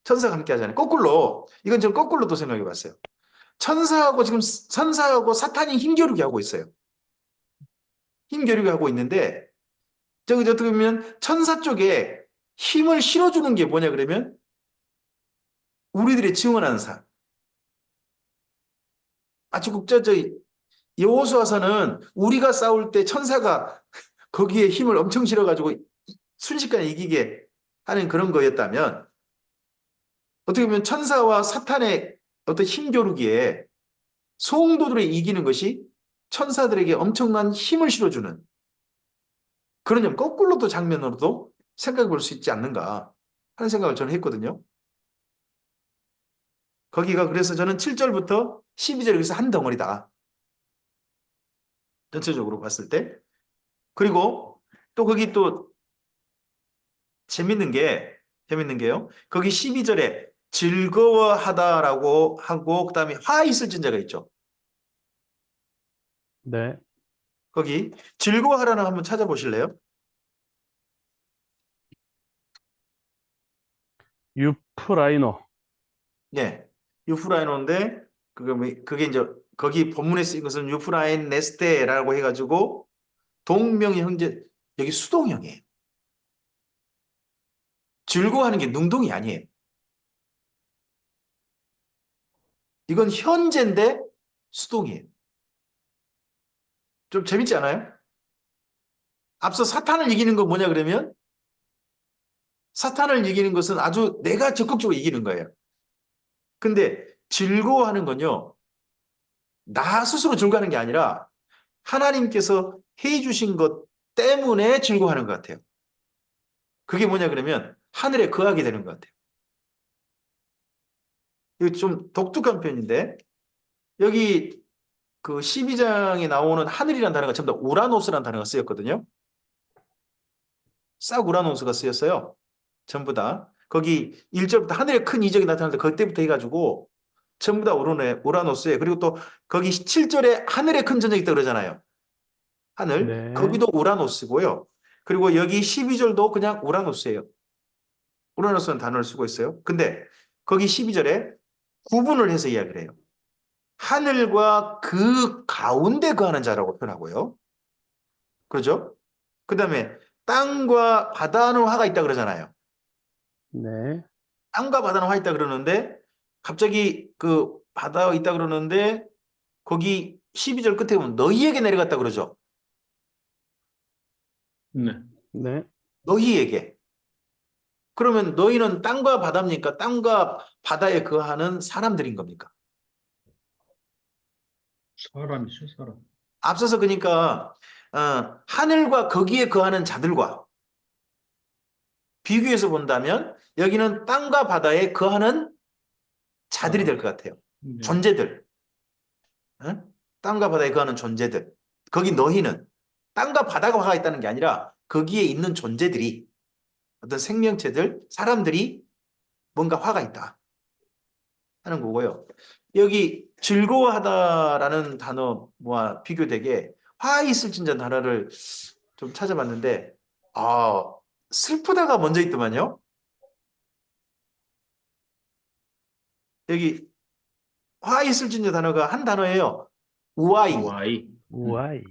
천사가 함께 하잖아요. 거꾸로 이건 좀 거꾸로 또 생각해 봤어요. 천사하고 사탄이 힘겨루기 하고 있어요. 힘겨루기 하고 있는데 저기 어떻게 보면 천사 쪽에 힘을 실어주는 게 뭐냐 그러면 우리들의 증언하는 사. 아주 여호수아서는 우리가 싸울 때 천사가 거기에 힘을 엄청 실어가지고 순식간에 이기게 하는 그런 거였다면 어떻게 보면 천사와 사탄의 어떤 힘겨루기에 성도들이 이기는 것이 천사들에게 엄청난 힘을 실어주는 그런 점 거꾸로 또 장면으로도 생각해 볼 수 있지 않는가 하는 생각을 저는 했거든요. 거기가 그래서 저는 7절부터 12절 여기서 한 덩어리다. 전체적으로 봤을 때. 그리고 또 거기 또 재밌는 게요. 거기 12절에 즐거워하다라고 하고 그다음에 화 있을진자가 있죠. 네. 거기 즐거워하라는 한번 찾아보실래요? 유프라이노. 네. 유프라이노인데 그게 이제 거기 본문에 쓰인 것은 유프라인 네스테라고 해가지고 동명의 형제 여기 수동형이에요. 즐거워하는 게 능동이 아니에요. 이건 현재인데 수동이에요. 좀 재밌지 않아요? 앞서 사탄을 이기는 건 뭐냐 그러면 사탄을 이기는 것은 아주 내가 적극적으로 이기는 거예요. 근데 즐거워하는 건요. 나 스스로 즐거워하는 게 아니라 하나님께서 해주신 것 때문에 즐거워하는 것 같아요. 그게 뭐냐 그러면 하늘에 거하게 되는 것 같아요. 이거 좀 독특한 표현인데 여기 그 12장에 나오는 하늘이라는 단어가 전부 다 우라노스라는 단어가 쓰였거든요. 싹 우라노스가 쓰였어요. 전부 다. 거기 1절부터 하늘에 큰 이적이 나타날 때 그때부터 해가지고 전부 다 우라노스에 그리고 또 거기 7절에 하늘에 큰 전쟁이 있다 그러잖아요. 하늘. 네. 거기도 우라노스고요. 그리고 여기 12절도 그냥 우라노스예요. 우라노스는 단어를 쓰고 있어요. 근데 거기 12절에 구분을 해서 이야기를 해요. 하늘과 그 가운데 거하는 자라고 표현하고요. 그렇죠? 그 다음에 땅과 바다는 화가 있다 그러잖아요. 네. 땅과 바다는 화 있다 그러는데 갑자기 그 바다가 있다 그러는데 거기 12절 끝에 보면 너희에게 내려갔다 그러죠. 네. 네. 너희에게. 그러면 너희는 땅과 바다입니까? 땅과 바다에 거하는 사람들인 겁니까? 사람이죠, 사람. 앞서서 그러니까 하늘과 거기에 거하는 자들과 비교해서 본다면 여기는 땅과 바다에 거하는 자들이 될 것 같아요. 네. 존재들. 땅과 바다에 거하는 존재들. 거기 너희는 땅과 바다가 화가 있다는 게 아니라 거기에 있는 존재들이 어떤 생명체들, 사람들이 뭔가 화가 있다 하는 거고요. 여기 즐거워하다라는 단어와 비교되게 화 있을진자 단어를 좀 찾아봤는데 슬프다가 먼저 있더만요. 여기 화 있을진자 단어가 한 단어예요. 우아이. 와이. 우아이.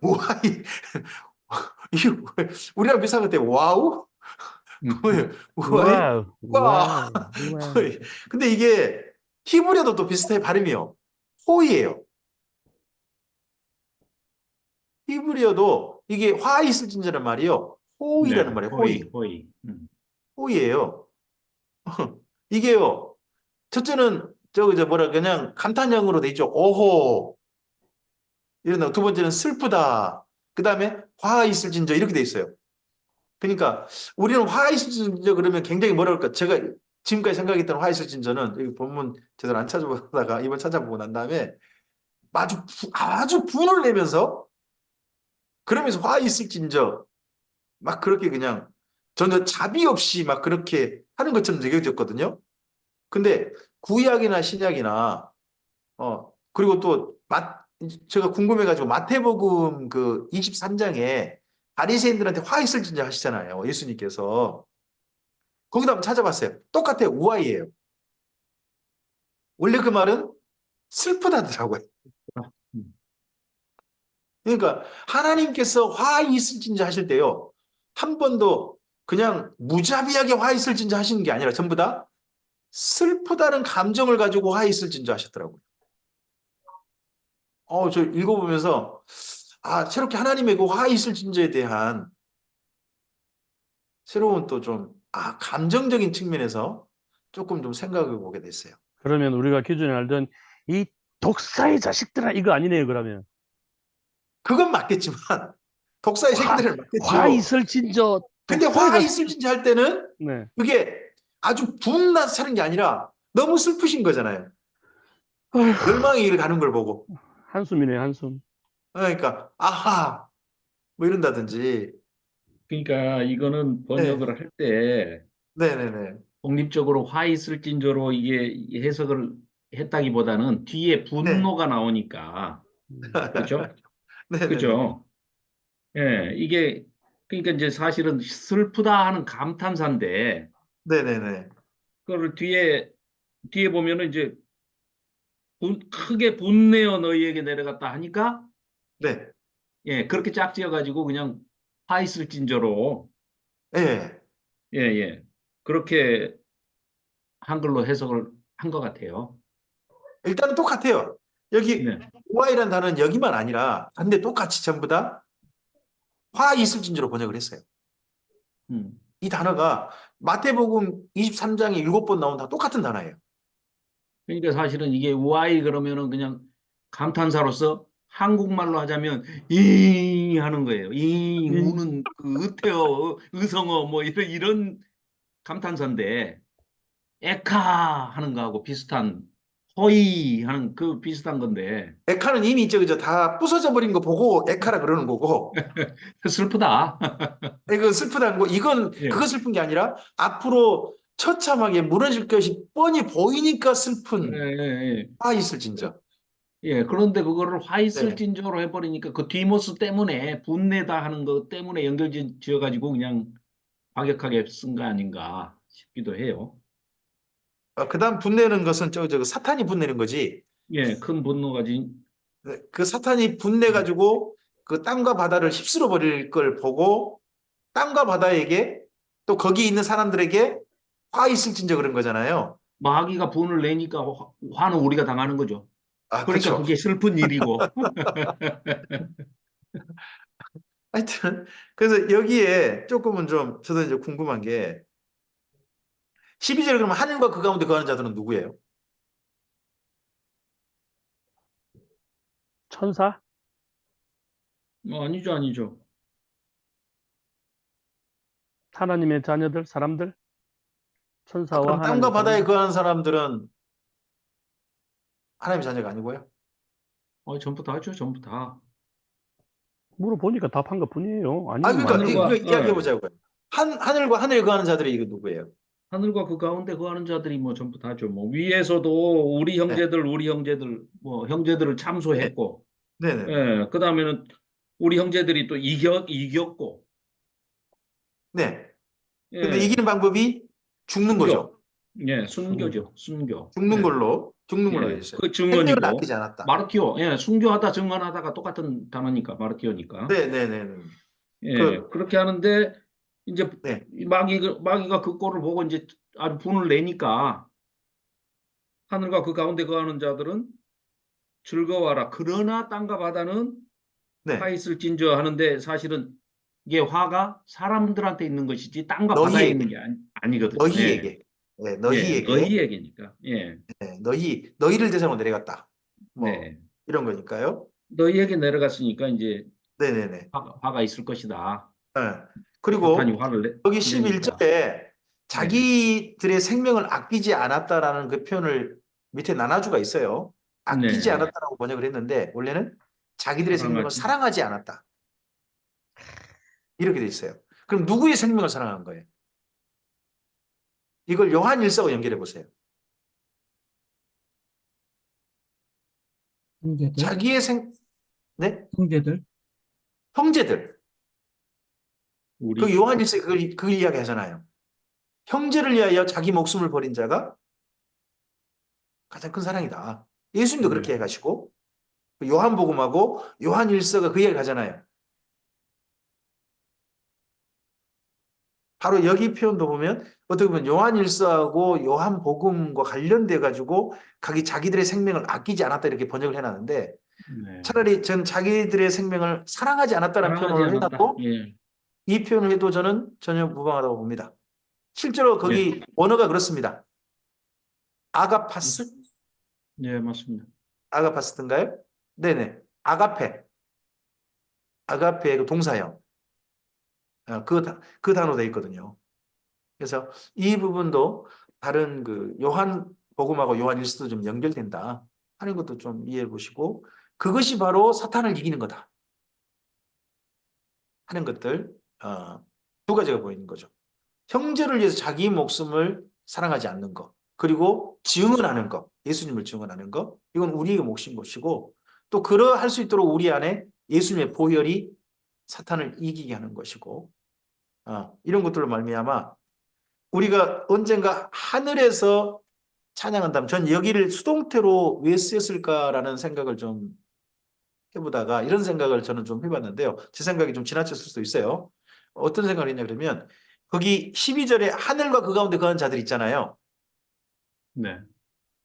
우아이. 이게 우리랑 비슷한 것 같아. 와우? 뭐예요? 우아이? 와우. 와. 와우. 근데 이게 히브리어도 또 비슷해 발음이요. 호이예요. 히브리어도 이게 화 있을진자란 말이요. 호이라는 네. 말이에요. 호이. 호이. 호이예요. 이게요. 첫째는 뭐라 그냥 감탄형으로 돼 있죠. 오호. 이런 두 번째는 슬프다. 그 다음에 화 있을진저 이렇게 돼 있어요. 그러니까 우리는 화 있을 진저 그러면 굉장히 뭐라 그럴까? 제가 지금까지 생각했던 화 있을 진저는 여기 본문 제대로 안 찾아보다가 이번 찾아보고 난 다음에 아주 분을 내면서 그러면서 화 있을 진저 막 그렇게 그냥 저는 자비 없이 막 그렇게 하는 것처럼 느껴졌거든요. 근데 구약이나 신약이나 그리고 또 제가 궁금해가지고 마태복음 그 23장에 바리새인들한테 화 있을 진저 하시잖아요. 예수님께서. 거기다 한번 찾아봤어요. 똑같아요. 우아이예요. 원래 그 말은 슬프다더라고요. 음. 그러니까 하나님께서 화 있을진저 하실 때요. 한 번도 그냥 무자비하게 화 있을진저 하시는 게 아니라 전부 다 슬프다는 감정을 가지고 화 있을진저 하셨더라고요. 저 읽어보면서 새롭게 하나님의 그 화 있을진저에 대한 새로운 또 좀 감정적인 측면에서 조금 좀 생각해 보게 됐어요. 그러면 우리가 기존에 알던 이 독사의 자식들아 이거 아니네요. 그러면 그건 맞겠지만 독사의 새끼들은 화 맞겠죠. 있을진저 근데 독사의 화 자식. 있을진저 할 때는 네. 그게 아주 분나서 하는 게 아니라 너무 슬프신 거잖아요. 아휴, 멸망의 길을 가는 걸 보고. 한숨이네 한숨. 그러니까 아하 뭐 이런다든지. 그러니까 이거는 네, 번역을 할 때 네네네. 독립적으로 화 있을진저로 이게 해석을 했다기보다는 뒤에 네, 분노가 나오니까 그죠? 네네네. 그죠? 예, 이게 그러니까 이제 사실은 슬프다 하는 감탄사인데 네네네. 그거를 뒤에 보면은 이제 크게 분내어 너희에게 내려갔다 하니까 네, 예, 그렇게 짝지어 가지고 그냥 화 있을진저로 예. 예, 예. 그렇게 한글로 해석을 한 것 같아요. 일단은 똑같아요. 여기 네. Y라는 단어는 여기만 아니라 근데 똑같이 전부 다 화 있을 진주로 번역을 했어요. 음. 이 단어가 마태복음 23장에 7번 나온 다 똑같은 단어예요. 그러니까 사실은 이게 why 그러면은 그냥 감탄사로서 한국말로 하자면 이 하는 거예요. 이 우는 그 의태어, 의성어 뭐 이런 감탄사인데 에카 하는 거하고 비슷한 허이 하는 그 비슷한 건데 에카는 이미 있죠, 그죠? 다 부서져 버린 거 보고 에카라 그러는 거고, 슬프다. 이거 슬프다는 거, 이건 예. 그거 슬픈 게 아니라 앞으로 처참하게 무너질 것이 뻔히 보이니까 예, 슬픈 예, 화 있을 진저. 예. 그런데 그거를 네. 화이슬진저로 해버리니까 그 디모스 때문에 분내다 하는 것 때문에 연결지어가지고 그냥 과격하게 쓴 거 아닌가 싶기도 해요. 그다음 분내는 것은 저 사탄이 분내는 거지. 예, 큰 분노가 네, 그 사탄이 분내 가지고 그 땅과 바다를 휩쓸어 버릴 걸 보고 땅과 바다에게 또 거기 있는 사람들에게 화 있을 진저 그런 거잖아요. 마귀가 분을 내니까 화는 우리가 당하는 거죠. 그러니까 그렇죠. 그게 슬픈 일이고. 하여튼 그래서 여기에 조금은 좀 저도 이제 궁금한 게 12절에 그러면 하늘과 그 가운데 거하는 자들은 누구예요? 천사? 아니죠, 아니죠. 하나님의 자녀들, 사람들? 천사와 그럼 땅과 하나님의 바다에 사람들? 거하는 사람들은 하나님의 자녀가 아니고요? 전부 다죠, 전부 다. 물어보니까 답한 것뿐이에요. 아니면 그러니까 말고. 이거 하늘과, 이야기해 보자고요. 하늘과 하늘에 거하는 자들이 이거 누구예요? 하늘과 그 가운데 거하는 자들이 뭐 전부 다죠. 뭐 위에서도 네, 우리 형제들, 뭐 형제들을 네, 참소했고, 네, 네, 예, 그 다음에는 우리 형제들이 또 이겼고, 네. 근데 예, 이기는 방법이 죽는 순교, 거죠. 예, 순교. 순교죠, 순교. 죽는 예, 걸로 돼 예, 있어요. 그 생명을 증언이고, 아끼지 않았다. 마르티오, 예, 순교하다 증언하다가 똑같은 단어니까, 마르티오니까. 네, 네, 네, 네. 예, 그, 그렇게 하는데, 이제 네, 이 마귀가 그 꼴을 보고 이제 아주 분을 내니까, 하늘과 그 가운데 거하는 자들은 즐거워하라. 그러나 땅과 바다는 화 네. 있을진저 하는데 사실은 이게 화가 사람들한테 있는 것이지 땅과 바다에 있는 너희에게, 게 아니거든요. 예, 너희에게, 네, 예, 너희에게, 너희에게니까. 예, 네, 너희를 대상으로 내려갔다. 뭐 네. 이런 거니까요. 너희에게 내려갔으니까 이제 네, 네, 네. 화가 있을 것이다. 네. 그리고 사탄이 화를 여기 내니까. 11절에 자기들의 생명을 아끼지 않았다라는 그 표현을 밑에 나눠주가 있어요. 아끼지 네. 않았다라고 번역을 했는데 원래는 자기들의 생명을 사랑하지 않았다. 이렇게 돼 있어요. 그럼 누구의 생명을 사랑한 거예요? 이걸 요한 1서와 연결해 보세요. 형제들, 자기의 네? 형제들, 형제들. 우리 그 요한 1서 그걸 이야기 하잖아요. 형제를 위하여 자기 목숨을 버린 자가 가장 큰 사랑이다. 예수님도 그렇게 해가시고 요한복음하고 요한 1서가 그 이야기를 하잖아요. 바로 여기 표현도 보면 어떻게 보면 요한 1서하고 요한복음과 관련돼 가지고 자기들의 생명을 아끼지 않았다 이렇게 번역을 해놨는데 네. 차라리 전 자기들의 생명을 사랑하지 않았다는 사랑하지 표현을 않았다. 해놔도 예. 이 표현을 해도 저는 전혀 무방하다고 봅니다. 실제로 거기 원어가 그렇습니다. 아가파스? 예, 맞습니다. 아가파스인가요? 네네. 아가페. 아가페의 그 동사형. 그 단어로 되어 있거든요. 그래서 이 부분도 다른 그 요한 복음하고 요한 일서도 좀 연결된다 하는 것도 좀 이해해 보시고 그것이 바로 사탄을 이기는 거다 하는 것들 두 가지가 보이는 거죠. 형제를 위해서 자기 목숨을 사랑하지 않는 것 그리고 증언하는 것 예수님을 증언하는 것 이건 우리의 몫인 것이고 또 그러할 수 있도록 우리 안에 예수님의 보혈이 사탄을 이기게 하는 것이고 이런 것들로 말미암아 우리가 언젠가 하늘에서 찬양한다면 전 여기를 수동태로 왜 쓰였을까라는 생각을 좀 해보다가 이런 생각을 저는 좀 해봤는데요. 제 생각이 좀 지나쳤을 수도 있어요. 어떤 생각을 했냐 그러면 거기 12절에 하늘과 그 가운데 거하는 자들 있잖아요. 네.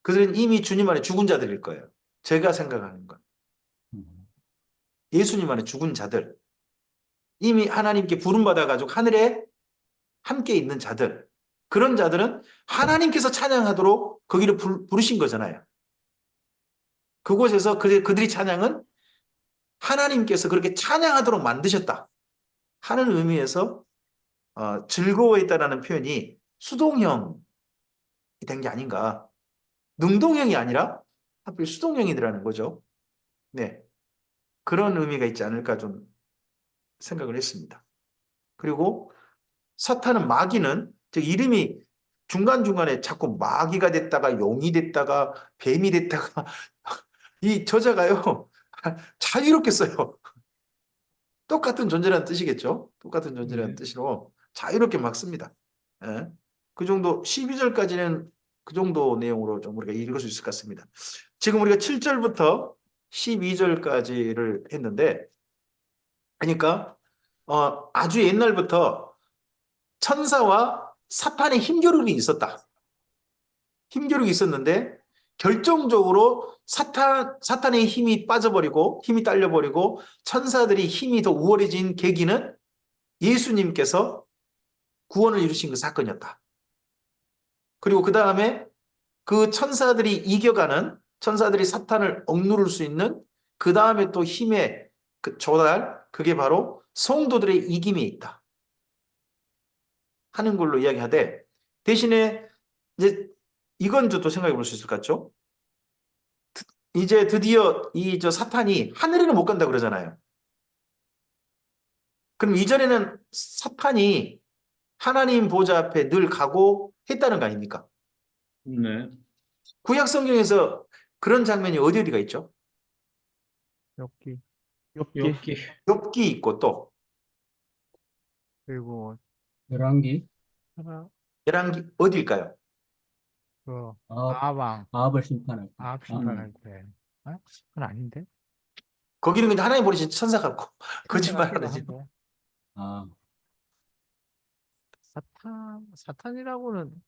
그들은 이미 주님 안에 죽은 자들일 거예요. 제가 생각하는 건. 예수님 안에 죽은 자들. 이미 하나님께 부름받아가지고 하늘에 함께 있는 자들. 그런 자들은 하나님께서 찬양하도록 거기를 부르신 거잖아요. 그곳에서 그들이 찬양은 하나님께서 그렇게 찬양하도록 만드셨다 하는 의미에서 즐거워했다라는 표현이 수동형이 된 게 아닌가. 능동형이 아니라 하필 수동형이라는 거죠. 네, 그런 의미가 있지 않을까 좀 생각을 했습니다. 그리고 사탄은 마귀는 즉 이름이 중간중간에 자꾸 마귀가 됐다가 용이 됐다가 뱀이 됐다가 이 저자가요 자유롭게 써요. 똑같은 존재라는 뜻이겠죠. 똑같은 존재라는 뜻으로 자유롭게 막 씁니다. 예. 그 정도 12절까지는 그 정도 내용으로 좀 우리가 읽을 수 있을 것 같습니다. 지금 우리가 7절부터 12절까지를 했는데 그러니까 아주 옛날부터 천사와 사탄의 힘겨루기 있었다. 힘겨루기 있었는데 결정적으로 사탄의 힘이 빠져버리고 힘이 딸려버리고 천사들이 힘이 더 우월해진 계기는 예수님께서 구원을 이루신 그 사건이었다. 그리고 그 다음에 그 천사들이 이겨가는 천사들이 사탄을 억누를 수 있는 그 다음에 또 힘의 그 조달 그게 바로 성도들의 이김에 있다 하는 걸로 이야기하되 대신에 이제 이건 또 생각해 볼 수 있을 것 같죠? 이제 드디어 저 사탄이 하늘에는 못 간다 그러잖아요. 그럼 이전에는 사탄이 하나님 보좌 앞에 늘 가고 했다는 거 아닙니까? 네. 구약 성경에서 그런 장면이 어디가 있죠? 엽기 엽기. 욥기 있고 또 그리고 열왕기, 하나 열왕기 어디일까요? 그 아합, 아왕 아합을 심판할 때. 아합 심판할 때 그건 아닌데 거기는 그냥 하나님 보내신 천사 같고 거짓말 같기도 하지. 하고. 아, 사탄이라고는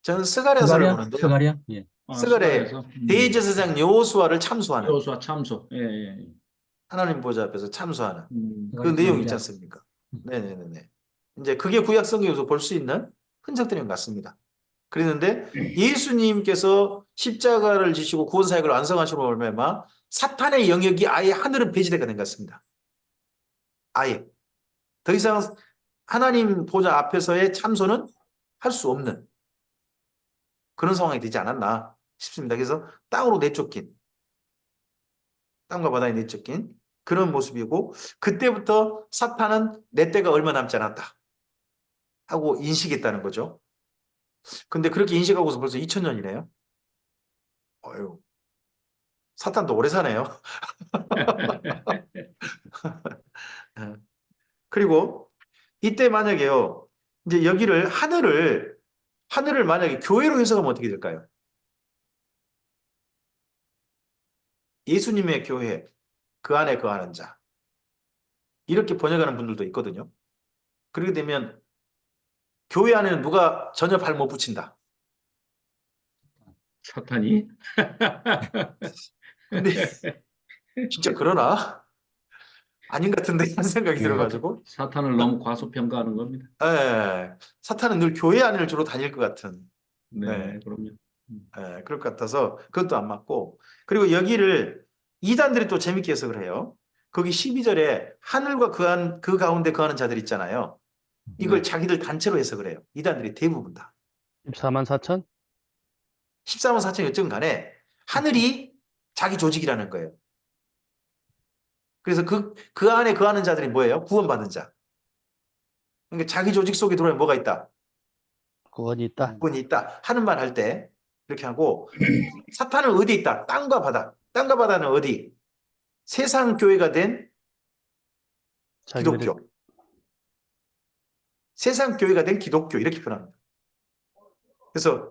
저는 스가랴서를 보는데요. 스가랴? 예. 스가랴에 스가랴에서 대제사장 여호수아를 참수하는 여호수아 참소. 예. 하나님 보좌 앞에서 참수하는 그 스가랴 내용 있지 삼장. 않습니까? 네네네. 이제 그게 구약 성경에서 볼 수 있는 흔적들인 것 같습니다. 그랬는데 예수님께서 십자가를 지시고 구원 사역을 완성하시고 말미암아 사탄의 영역이 아예 하늘은 배제되가 된 것 같습니다. 아예. 더 이상 하나님 보좌 앞에서의 참소는 할 수 없는 그런 상황이 되지 않았나 싶습니다. 그래서 땅으로 내쫓긴, 땅과 바다에 내쫓긴 그런 모습이고, 그때부터 사탄은 내 때가 얼마 남지 않았다 하고 인식했다는 거죠. 근데 그렇게 인식하고서 벌써 2000년이네요. 어휴, 사탄도 오래 사네요. 그리고 이때 만약에요, 이제 여기를 하늘을 만약에 교회로 해석하면 어떻게 될까요? 예수님의 교회, 그 안에 거하는 자. 이렇게 번역하는 분들도 있거든요. 그렇게 되면 교회 안에는 누가 전혀 발 못 붙인다. 사탄이? 근데 진짜 그러나? 아닌 것 같은데 하는 생각이 들어가지고, 사탄을 너무 과소평가하는 겁니다. 예, 사탄은 늘 교회 안을 주로 다닐 것 같은, 네, 네. 그럼요. 그럴 것 같아서 그것도 안 맞고, 그리고 여기를 이단들이 또 재밌게 해석을 해요. 거기 12절에 하늘과 그 가운데 거하는 자들 있잖아요. 이걸 네. 자기들 단체로 해석을 해요. 이단들이 대부분 다. 14만 4천? 14만 4천 어쨌든 간에 하늘이 자기 조직이라는 거예요. 그래서 그 안에 거하는 자들이 뭐예요? 구원받은 자. 그러니까 자기 조직 속에 들어오면 뭐가 있다? 구원이 있다. 구원이 있다 하는 말 할 때 이렇게 하고, 사탄은 어디 있다? 땅과 바다. 땅과 바다는 어디? 세상 교회가 된 자기들의 기독교. 세상 교회가 된 기독교 이렇게 표현합니다. 그래서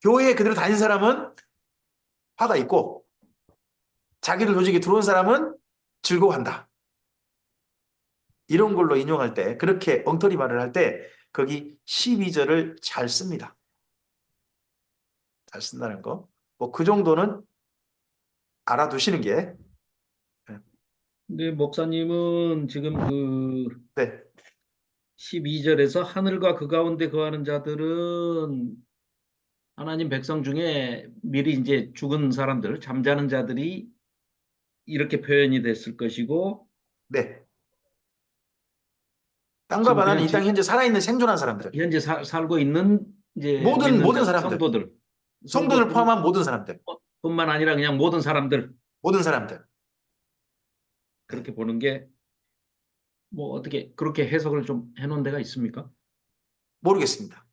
교회에 그대로 다닌 사람은 화가 있고, 자기들 조직에 들어온 사람은 즐거워한다. 이런 걸로 인용할 때, 그렇게 엉터리 말을 할 때 거기 12절을 잘 씁니다. 잘 쓴다는 거. 뭐 그 정도는 알아두시는 게. 근데 목사님은 지금 그 네. 12절에서 하늘과 그 가운데 거하는 자들은 하나님 백성 중에 미리 이제 죽은 사람들, 잠자는 자들이 이렇게 표현이 됐을 것이고, 네. 땅과 지금 바다는 그냥 이 땅 현재 살아있는 생존한 사람들. 현재 살고 있는 이제 모든 믿는 자, 사람들. 성도들, 성도들 포함한 모든 사람들. 뿐만 아니라 그냥 모든 사람들 모든 사람들. 그렇게 보는 게 뭐 어떻게 그렇게 해석을 좀 해놓은 데가 있습니까? 모르겠습니다.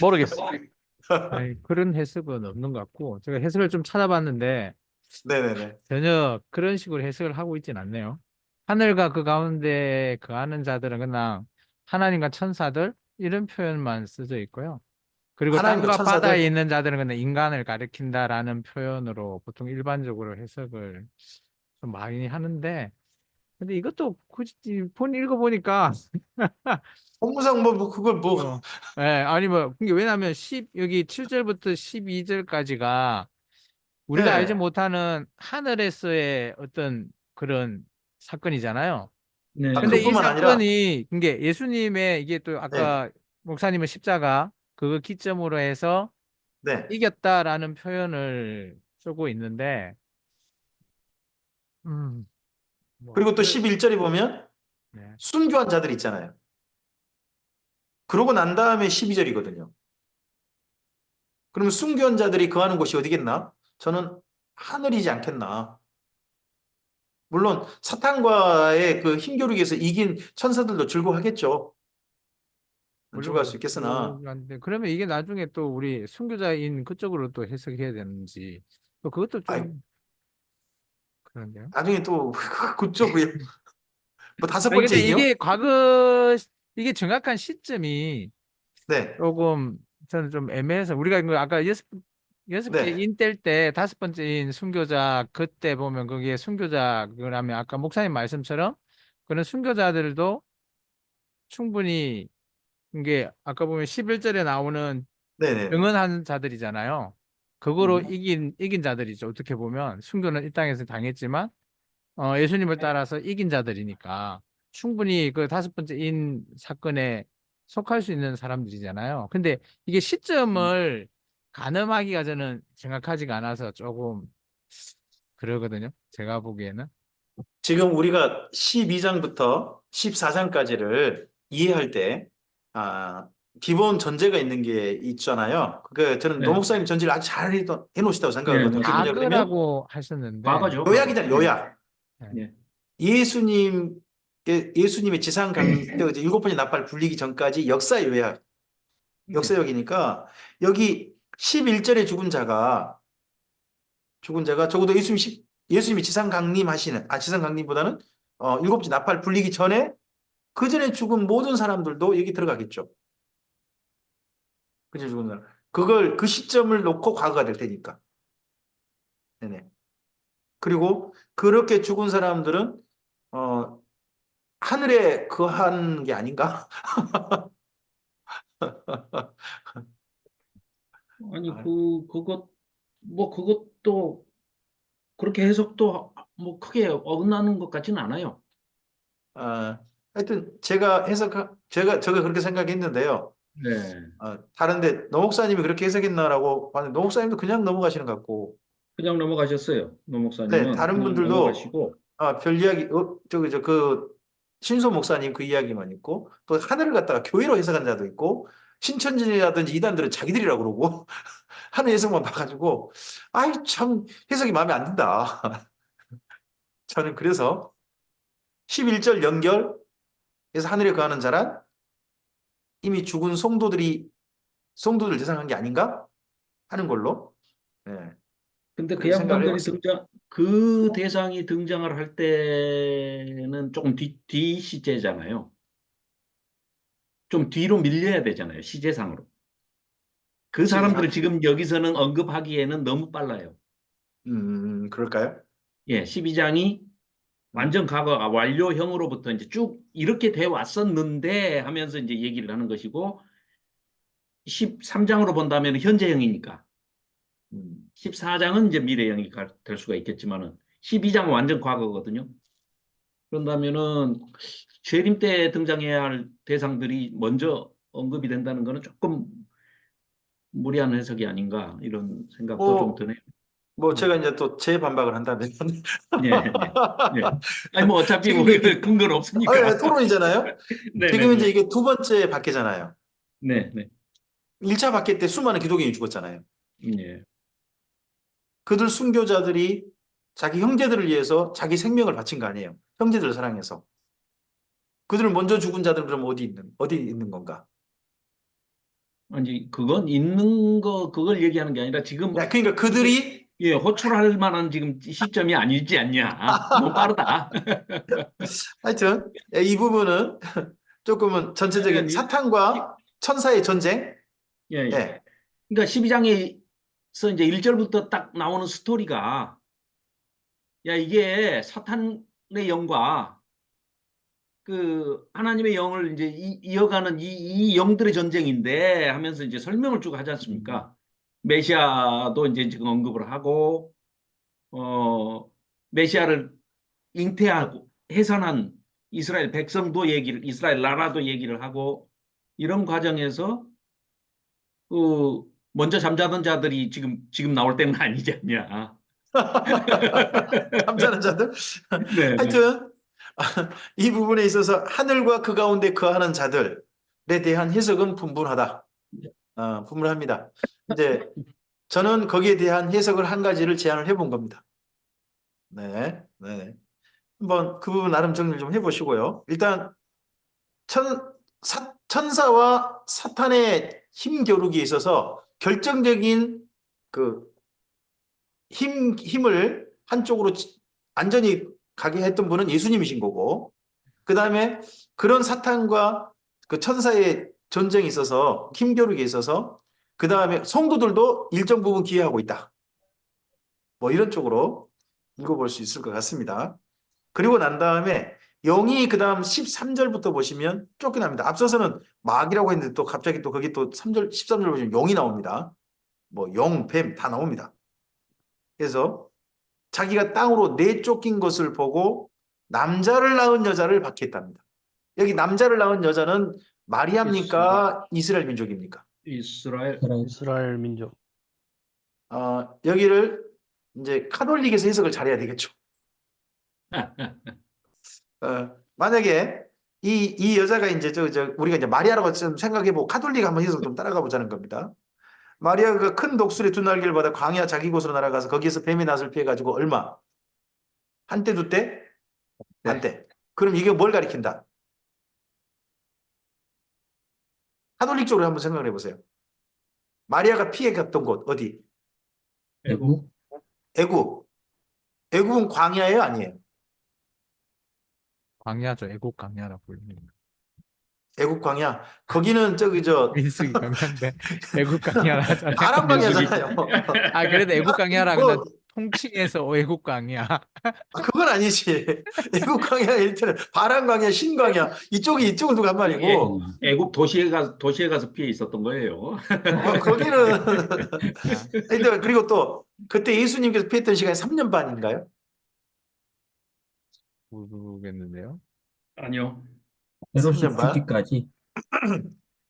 모르겠어. 아니, 그런 해석은 없는 것 같고, 제가 해석을 좀 찾아봤는데 네네네. 전혀 그런 식으로 해석을 하고 있진 않네요. 하늘과 그 가운데 거하는 자들은 그냥 하나님과 천사들 이런 표현만 쓰여 있고요. 그리고 하나님과 땅과 바다에 천사들. 있는 자들은 그냥 인간을 가리킨다라는 표현으로 보통 일반적으로 해석을 좀 많이 하는데, 근데 이것도 굳이 본 읽어보니까 공무상 뭐 그걸 뭐. 예, 아니 뭐 그게 왜냐하면 여기 7절부터 12절까지가 우리가 알지 네. 못하는 하늘에서의 어떤 그런 사건이잖아요. 네. 근데 이 그뿐만 아니라. 사건이 이게 예수님의 이게 또 네. 아까 목사님은 십자가 그거 기점으로 해서 네. 이겼다라는 표현을 쓰고 있는데, 뭐 그리고 또 11절에 보면 네. 순교한 자들 있잖아요. 그러고 난 다음에 12절이거든요. 그러면 순교한 자들이 거하는 곳이 어디겠나? 저는 하늘이지 않겠나. 물론 사탄과의 그 힘겨루기에서 이긴 천사들도 즐거워하겠죠. 물론 즐거워할 수 있겠으나. 한데 그러면 이게 나중에 또 우리 순교자인 그쪽으로 또 해석해야 되는지 또 그것도 아이, 좀 그런데요. 나중에 또 그쪽으로 뭐 다섯 아니 번째 근데 인형? 이게 이게 정확한 시점이 네. 조금 저는 좀 애매해서, 우리가 이거 아까 여섯 개 네. 인 뗄 때 다섯 번째인 순교자 그때 보면 거기에 순교자 그러면 아까 목사님 말씀처럼 그런 순교자들도 충분히 이게 아까 보면 11절에 나오는 네네. 증언한 자들이잖아요. 그거로 음. 이긴 자들이죠. 어떻게 보면 순교는 이 땅에서 당했지만 예수님을 따라서 이긴 자들이니까 충분히 그 다섯 번째 인 사건에 속할 수 있는 사람들이잖아요. 근데 이게 시점을 가늠하기가 저는 정확하지가 않아서 조금 그러거든요. 제가 보기에는. 지금 우리가 12장부터 14장까지를 이해할 때, 기본 전제가 있는 게 있잖아요. 저는 네. 노 목사님 전제를 아주 잘 해놓으시다고 생각하거든요. 네, 그게 뭐냐 그러면 과거라고 하셨는데 과거죠. 요약이잖아요, 요약. 네. 예수님의 지상 이제 7번째 나팔 불리기 전까지 역사 요약, 역사역이니까 여기 11절에 죽은 자가 적어도 예수님이 지상 강림하시는, 지상 강림보다는 7번째 나팔 불리기 전에 그 전에 죽은 모든 사람들도 여기 들어가겠죠. 그 전에 죽은 사람. 그 시점을 놓고 과거가 될 테니까. 네네. 그리고 그렇게 죽은 사람들은 하늘에 거한 게 아닌가? 아니, 아, 그것도 그렇게 해석도 뭐 크게 어긋나는 것 같지는 않아요. 하여튼 제가 그렇게 생각했는데요. 네. 다른데 노 목사님이 그렇게 해석했나라고 봤는데 노 목사님도 그냥 넘어가시는 것 같고, 그냥 넘어가셨어요. 노 네, 목사님은 다른 그냥 분들도 넘어가시고, 별 이야기, 신소 목사님 그 이야기만 있고, 또 하늘을 갖다가 교회로 해석한 자도 있고, 신천지라든지 이단들은 자기들이라고 그러고, 하는 해석만 봐가지고, 아이, 참, 해석이 마음에 안 든다. 저는 그래서 11절 연결해서 하늘에 거하는 자란 이미 죽은 성도들 대상한 게 아닌가 하는 걸로, 네, 근데 그 그렇게 생각을 양반들이 해봤습니다. 그 대상이 등장을 할 때는 조금 뒤 시제잖아요. 좀 뒤로 밀려야 되잖아요. 시제상으로. 그 사람들을 지금 여기서는 언급하기에는 너무 빨라요. 그럴까요? 예, 12장이 완전 과거 완료형으로부터 이제 쭉 이렇게 돼 왔었는데 하면서 이제 얘기를 하는 것이고, 13장으로 본다면 현재형이니까 14장은 이제 미래형이 될 수가 있겠지만은 12장은 완전 과거거든요. 그런다면은 재림 때 등장해야 할 대상들이 먼저 언급이 된다는 것은 조금 무리한 해석이 아닌가 이런 생각도 좀 드네요. 제가 이제 또 재반박을 한다면. 예, 예, 예. 아니 뭐 어차피 지금 우리가 근거는 없으니까. 토론이잖아요. 네, 지금 네, 이제 네, 이게 두 번째 박해잖아요. 네, 네, 1차 박해 때 수많은 기독인이 죽었잖아요. 예. 그들 순교자들이 자기 형제들을 위해서 자기 생명을 바친 거 아니에요. 형제들을 사랑해서. 그들을 먼저 죽은 자들은 그럼 어디 있는 건가? 아니 그건 있는 거 그걸 얘기하는 게 아니라 지금 그러니까 그들이 예, 호출할 만한 지금 시점이 아니지 않냐. 너무 빠르다. 하여튼 이 부분은 조금은 전체적인 아니, 사탄과 천사의 전쟁. 예, 예. 예. 그러니까 12장에서 이제 1절부터 딱 나오는 스토리가 야, 이게 사탄의 영과 그 하나님의 영을 이제 이어가는 이 영들의 전쟁인데 하면서 이제 설명을 쭉 하지 않습니까? 메시아도 이제 지금 언급을 하고 메시아를 잉태하고 해산한 이스라엘 백성도 이스라엘 나라도 얘기를 하고 이런 과정에서 그 먼저 잠자던 자들이 지금 나올 때는 아니지 않냐. 잠자는 자들. 네, 네. 하여튼 이 부분에 있어서 하늘과 그 가운데 거하는 자들에 대한 해석은 분분하다. 분분합니다. 이제 저는 거기에 대한 해석을 한 가지를 제안을 해본 겁니다. 네, 네. 한번 그 부분 나름 정리를 좀 해보시고요. 일단 천사와 사탄의 힘 겨루기에 있어서 결정적인 그 힘을 한쪽으로 안전히 가게 했던 분은 예수님이신 거고, 그 다음에 그런 사탄과 그 천사의 전쟁에 있어서 힘 겨루기에 있어서 그 다음에 성도들도 일정 부분 기여하고 있다. 뭐 이런 쪽으로 읽어볼 수 있을 것 같습니다. 그리고 난 다음에 영이 그 다음 13절부터 보시면 쫓겨납니다. 앞서서는 마귀라고 했는데 또 갑자기 또 거기 또 3절, 13절 보시면 영이 나옵니다. 뭐 영, 뱀 다 나옵니다. 그래서 자기가 땅으로 내쫓긴 것을 보고 남자를 낳은 여자를 박해했답니다. 여기 남자를 낳은 여자는 마리아입니까? 이스라엘 민족입니까? 이스라엘 민족. 여기를 이제 카톨릭에서 해석을 잘해야 되겠죠. 만약에 이 여자가 이제 우리가 이제 마리아라고 좀 생각해보고 카톨릭 한번 해서 좀 따라가 보자는 겁니다. 마리아가 큰 독수리 두 날개를 받아 광야 자기 곳으로 날아가서 거기에서 뱀의 낯을 피해가지고 얼마? 한 때, 두 때? 한 때. 그럼 이게 뭘 가리킨다? 카톨릭 쪽으로 한번 생각을 해보세요. 마리아가 피해갔던 곳 어디? 애국? 애국. 애국은 광야예요, 아니에요? 광야죠. 애국 광야라고 불립니다. 애국 광야. 거기는 민숙이 광야인데 애국 광야라 하잖아요. 아람 광야잖아요. 아, 그래도 애국 광야라 뭐, 그냥 통칭해서 애국 광야. 그건 아니지. 애국 광야 일테는 바람 광야, 신 광야 이쪽이 이쪽을 두고 한 말이고 애국 도시에 가서 피해 있었던 거예요. 거기는 근데 그리고 또 그때 예수님께서 피했던 시간이 3년 반인가요? 모르겠는데요. 아니요. 헤롯이 3년 반. 죽기까지.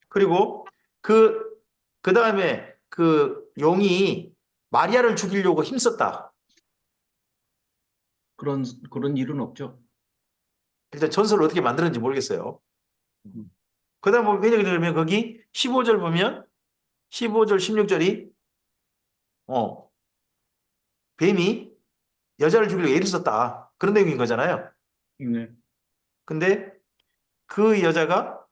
그리고 그 다음에 그 용이 마리아를 죽이려고 힘썼다. 그런 일은 없죠. 일단 전설을 어떻게 만들었는지 모르겠어요. 그 다음 뭐 왜냐면 거기 15절 보면 15절 16절이 뱀이 여자를 죽이려고 애를 썼다. 그런 내용인 거잖아요. 네. 근데 그 여자가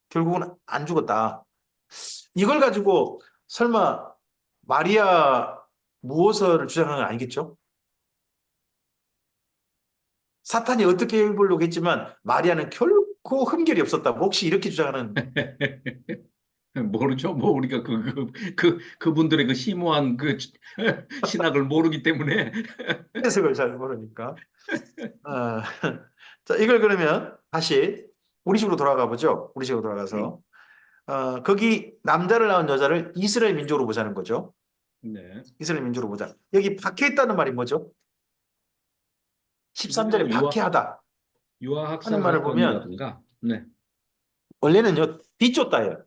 결국은 안 죽었다. 이걸 가지고 설마 마리아 무호서를 주장하는 건 아니겠죠? 사탄이 어떻게 해보려고 했지만 마리아는 결코 흠결이 없었다고 혹시 이렇게 주장하는 모르죠. 뭐 우리가 그분들의 그 심오한 그 신학을 모르기 때문에. 해석을 잘 모르니까. 어, 자, 이걸 그러면 다시 우리 식으로 돌아가 보죠. 우리 식으로 돌아가서 거기 남자를 낳은 여자를 이스라엘 민족으로 보자는 거죠. 네. 이스라엘 민족으로 보자. 여기 박해했다는 말이 뭐죠? 13절에 유아- 박해하다 유아학살 하는 말을 보면 사건이라든가. 네. 원래는요 비쫓다예요.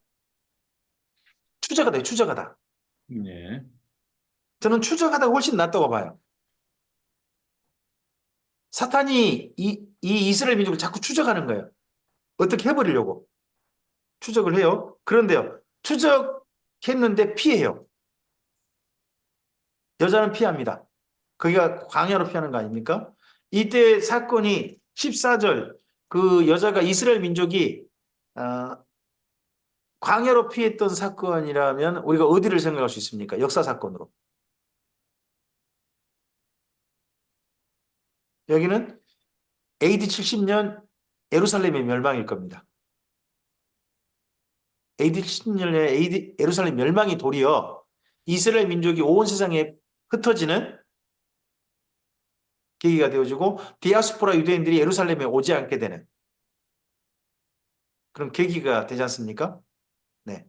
추적하다, 추적하다. 네. 저는 추적하다가 훨씬 낫다고 봐요. 사탄이 이 이스라엘 민족을 자꾸 추적하는 거예요. 어떻게 해버리려고 추적을 해요. 그런데요, 추적했는데 피해요. 여자는 피합니다. 거기가 광야로 피하는 거 아닙니까? 이때 사건이 14절 그 여자가 이스라엘 민족이 광야로 피했던 사건이라면 우리가 어디를 생각할 수 있습니까? 역사 사건으로. 여기는 AD 70년 예루살렘의 멸망일 겁니다. AD 70년에 예루살렘 멸망이 도리어 이스라엘 민족이 온 세상에 흩어지는 계기가 되어지고 디아스포라 유대인들이 예루살렘에 오지 않게 되는 그런 계기가 되지 않습니까? 네.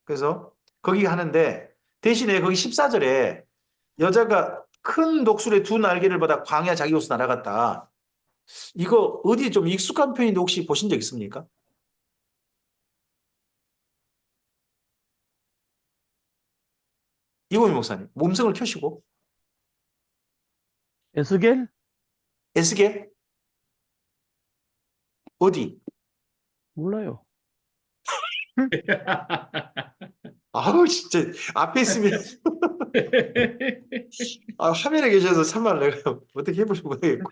그래서 거기 하는데 대신에 거기 14절에 여자가 큰 독수리의 두 날개를 받아 광야 자기 곳으로 날아갔다. 이거 어디 좀 익숙한 표현인데 혹시 보신 적 있습니까? 이고민 목사님, 몸성을 켜시고 에스겔? 에스겔 어디? 몰라요. 아우 진짜 앞에 있으면 화면에 계셔서 참말 내가 어떻게 해보려고 모르겠고.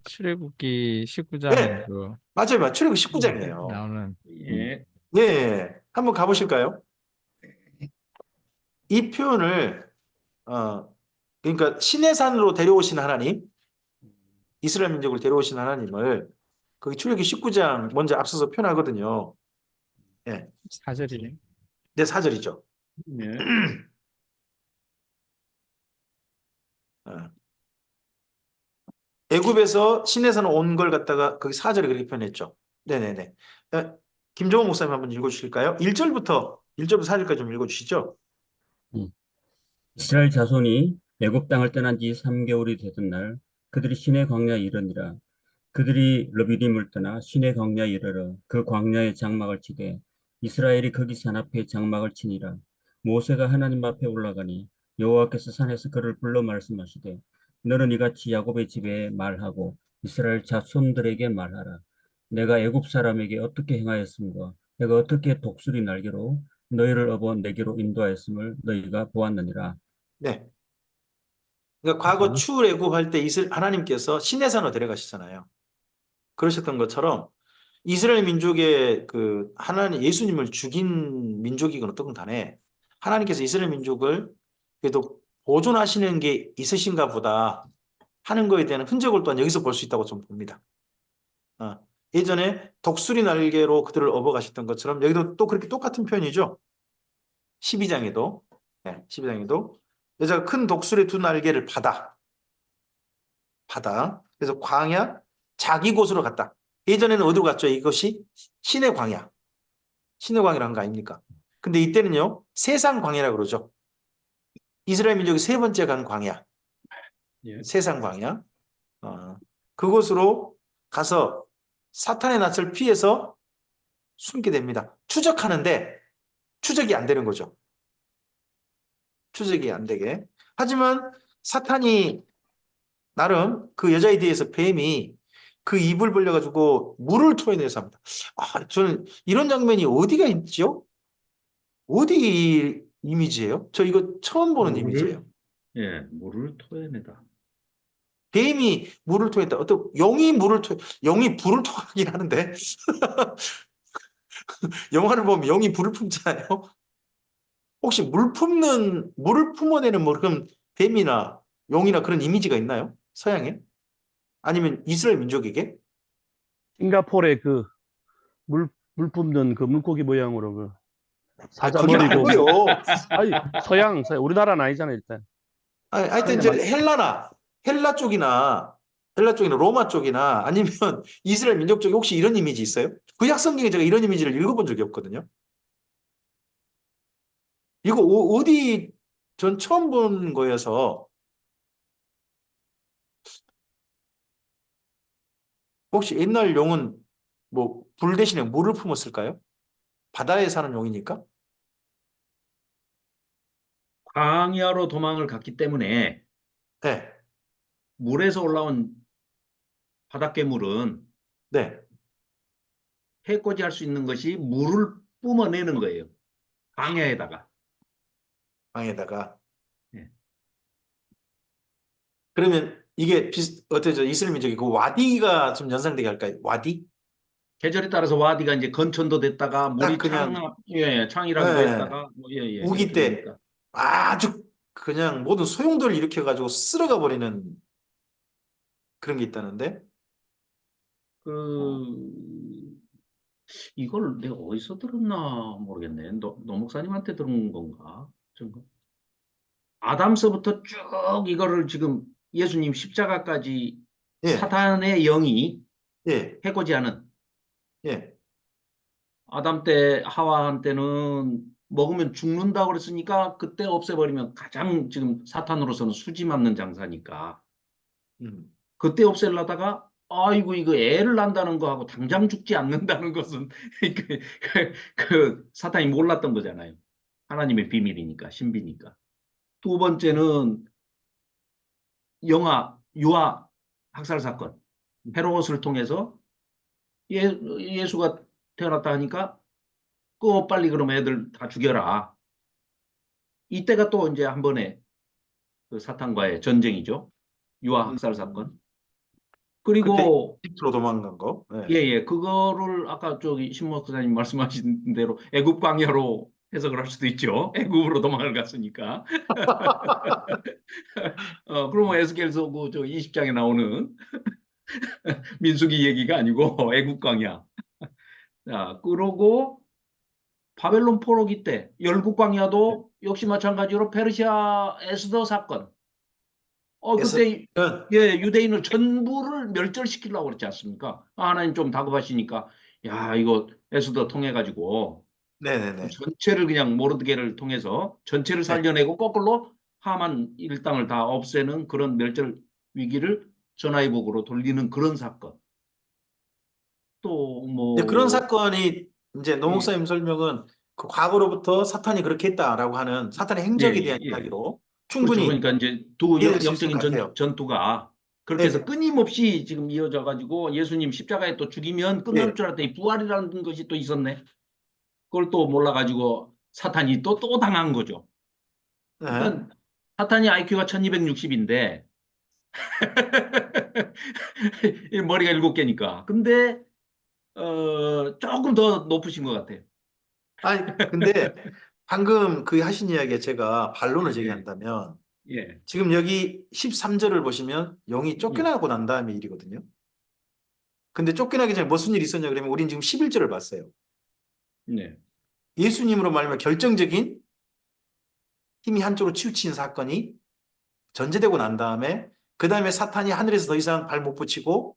출애굽기 19장 네, 맞아요. 출애굽 19장이에요. 나오는 예. 네, 한번 가보실까요? 이 표현을 그러니까 시내산으로 데려오신 하나님, 이스라엘 민족을 데려오신 하나님을 거기 출애굽기 19장 먼저 앞서서 표현하거든요. 네, 4절이네. 네 4절이죠. 예. 애굽에서 시내산 온 걸 갖다가 거기 4절에 그렇게 표현했죠. 네네네. 김종호 목사님 한번 읽어주실까요? 1절부터 4절까지 좀 읽어주시죠. 이스라엘 자손이 애굽 땅을 떠난 지 3개월이 되던 날 그들이 시내 광야에 이르니라. 그들이 르비딤을 떠나 시내 광야에 이르러 그 광야에 장막을 치되 이스라엘이 거기 산 앞에 장막을 치니라. 모세가 하나님 앞에 올라가니 여호와께서 산에서 그를 불러 말씀하시되 너는 이같이 야곱의 집에 말하고 이스라엘 자손들에게 말하라. 내가 애굽 사람에게 어떻게 행하였음과 내가 어떻게 독수리 날개로 너희를 업어 내게로 인도하였음을 너희가 보았느니라. 네. 그러니까 과거 그래서 출애굽할 때 하나님께서 시내산으로 데려가시잖아요. 그러셨던 것처럼 이스라엘 민족의 그 하나님 예수님을 죽인 민족이건 어떤 간에 하나님께서 이스라엘 민족을 그래도 보존하시는 게 있으신가 보다 하는 거에 대한 흔적을 또한 여기서 볼 수 있다고 좀 봅니다. 예전에 독수리 날개로 그들을 업어가셨던 것처럼 여기도 또 그렇게 똑같은 표현이죠. 12장에도 12장에도 여자가 큰 독수리 두 날개를 받아 그래서 광야 자기 곳으로 갔다. 예전에는 어디로 갔죠? 이것이 신의 광야라는 거 아닙니까? 근데 이때는요 세상 광야라고 그러죠. 이스라엘 민족이 세 번째 간 광야, 예. 세상 광야. 그곳으로 가서 사탄의 낯을 피해서 숨게 됩니다. 추적하는데 추적이 안 되는 거죠. 추적이 안 되게. 하지만 사탄이 나름 그 여자에 대해서 뱀이 그 입을 벌려가지고 물을 토해내서 합니다. 저는 이런 장면이 어디가 있죠? 어디 이미지예요? 저 이거 처음 보는 이미지예요. 물을 토해내다. 뱀이 물을 토했다. 어떤 영이 영이 불을 토하긴 하는데 영화를 보면 영이 불을 품잖아요. 혹시 물을 품어내는 뭐 그런 뱀이나 용이나 그런 이미지가 있나요? 서양에? 아니면 이스라엘 민족에게? 싱가포르의 그 물 뿜는 그 물고기 모양으로 그 사자 그게 머리고 말고요. 아니 서양 우리나라는 아니잖아요 일단. 하여튼 이제 헬라 쪽이나 로마 쪽이나 아니면 이스라엘 민족 쪽에 혹시 이런 이미지 있어요? 구약 성경에 제가 이런 이미지를 읽어본 적이 없거든요. 이거 어디 전 처음 본 거여서 혹시 옛날 용은 뭐 불 대신에 물을 품었을까요? 바다에 사는 용이니까? 광야로 도망을 갔기 때문에 네, 물에서 올라온 바닷괴물은 네, 해코지 할 수 있는 것이 물을 뿜어내는 거예요. 광야에다가. 방에다가. 예. 그러면 이게 어때죠? 이스라엘 민족이 그 와디가 좀 연상되게 할까요? 와디? 계절에 따라서 와디가 이제 건천도 됐다가 물이 그냥 창이라기도 네, 했다가 우기 이렇게 때 되니까. 아주 그냥 모든 소용돌이를 일으켜가지고 쓸어가 버리는 그런 게 있다는데? 이걸 내가 어디서 들었나 모르겠네. 노 목사님한테 들은 건가? 아담서부터 쭉 이거를 지금 예수님 십자가까지 예, 사탄의 영이 예, 해코지하는 예. 아담 때 하와한테는 먹으면 죽는다고 그랬으니까 그때 없애버리면 가장 지금 사탄으로서는 수지 맞는 장사니까 음. 그때 없애려다가 아이고 이거 애를 낳는다는 거하고 당장 죽지 않는다는 것은 그 사탄이 몰랐던 거잖아요. 하나님의 비밀이니까 신비니까. 두 번째는 유아 학살 사건. 헤롯을 통해서 예수가 태어났다 하니까 빨리 그럼 애들 다 죽여라. 이때가 또 이제 한 번의 그 사탄과의 전쟁이죠. 유아 학살 사건. 그때 그리고 이집트로 도망간 거. 예. 그거를 아까 저기 신 목사님 말씀하신 대로 애굽 광야로 해석을 할 수도 있죠. 애굽으로 도망을 갔으니까. 그러면 에스겔서 그 20장에 나오는 민수기 얘기가 아니고 애굽 광야. 자, 그러고 바벨론 포로기 때 열국 광야도 역시 마찬가지로 페르시아 에스더 사건. 그때 유대인을 전부를 멸절시키려고 그랬지 않습니까? 하나님 좀 다급하시니까 야 이거 에스더 통해 가지고 네네네. 전체를 그냥 모르드게를 통해서 전체를 살려내고 거꾸로 하만 일당을 다 없애는 그런 멸절 위기를 전화위복으로 돌리는 그런 사건. 또 그런 뭐 사건이 이제 노 목사님 설명은 그 과거로부터 사탄이 그렇게 했다라고 하는 사탄의 행적에 대한 이야기로 충분히 그러니까 이제 두 이해될 수 있을 영적인 것 같아요. 전투가 그렇게 네, 해서 끊임없이 지금 이어져 가지고 예수님 십자가에 또 죽이면 끝날 네, 줄 알았더니 부활이라는 것이 또 있었네. 그걸 또 몰라 가지고 사탄이 또 당한 거죠. 네. 그러니까 사탄이 IQ가 1260인데 머리가 7개니까. 근데 조금 더 높으신 것 같아요. 아니, 근데 방금 그 하신 이야기에 제가 반론을 예, 제기한다면 예, 지금 여기 13절을 보시면 영이 예, 쫓겨나고 난 다음의 일이거든요. 근데 쫓겨나기 전에 무슨 일이 있었냐 그러면 우린 지금 11절을 봤어요. 네, 예수님으로 말하면 결정적인 힘이 한쪽으로 치우친 사건이 전제되고 난 다음에 그 다음에 사탄이 하늘에서 더 이상 발 못 붙이고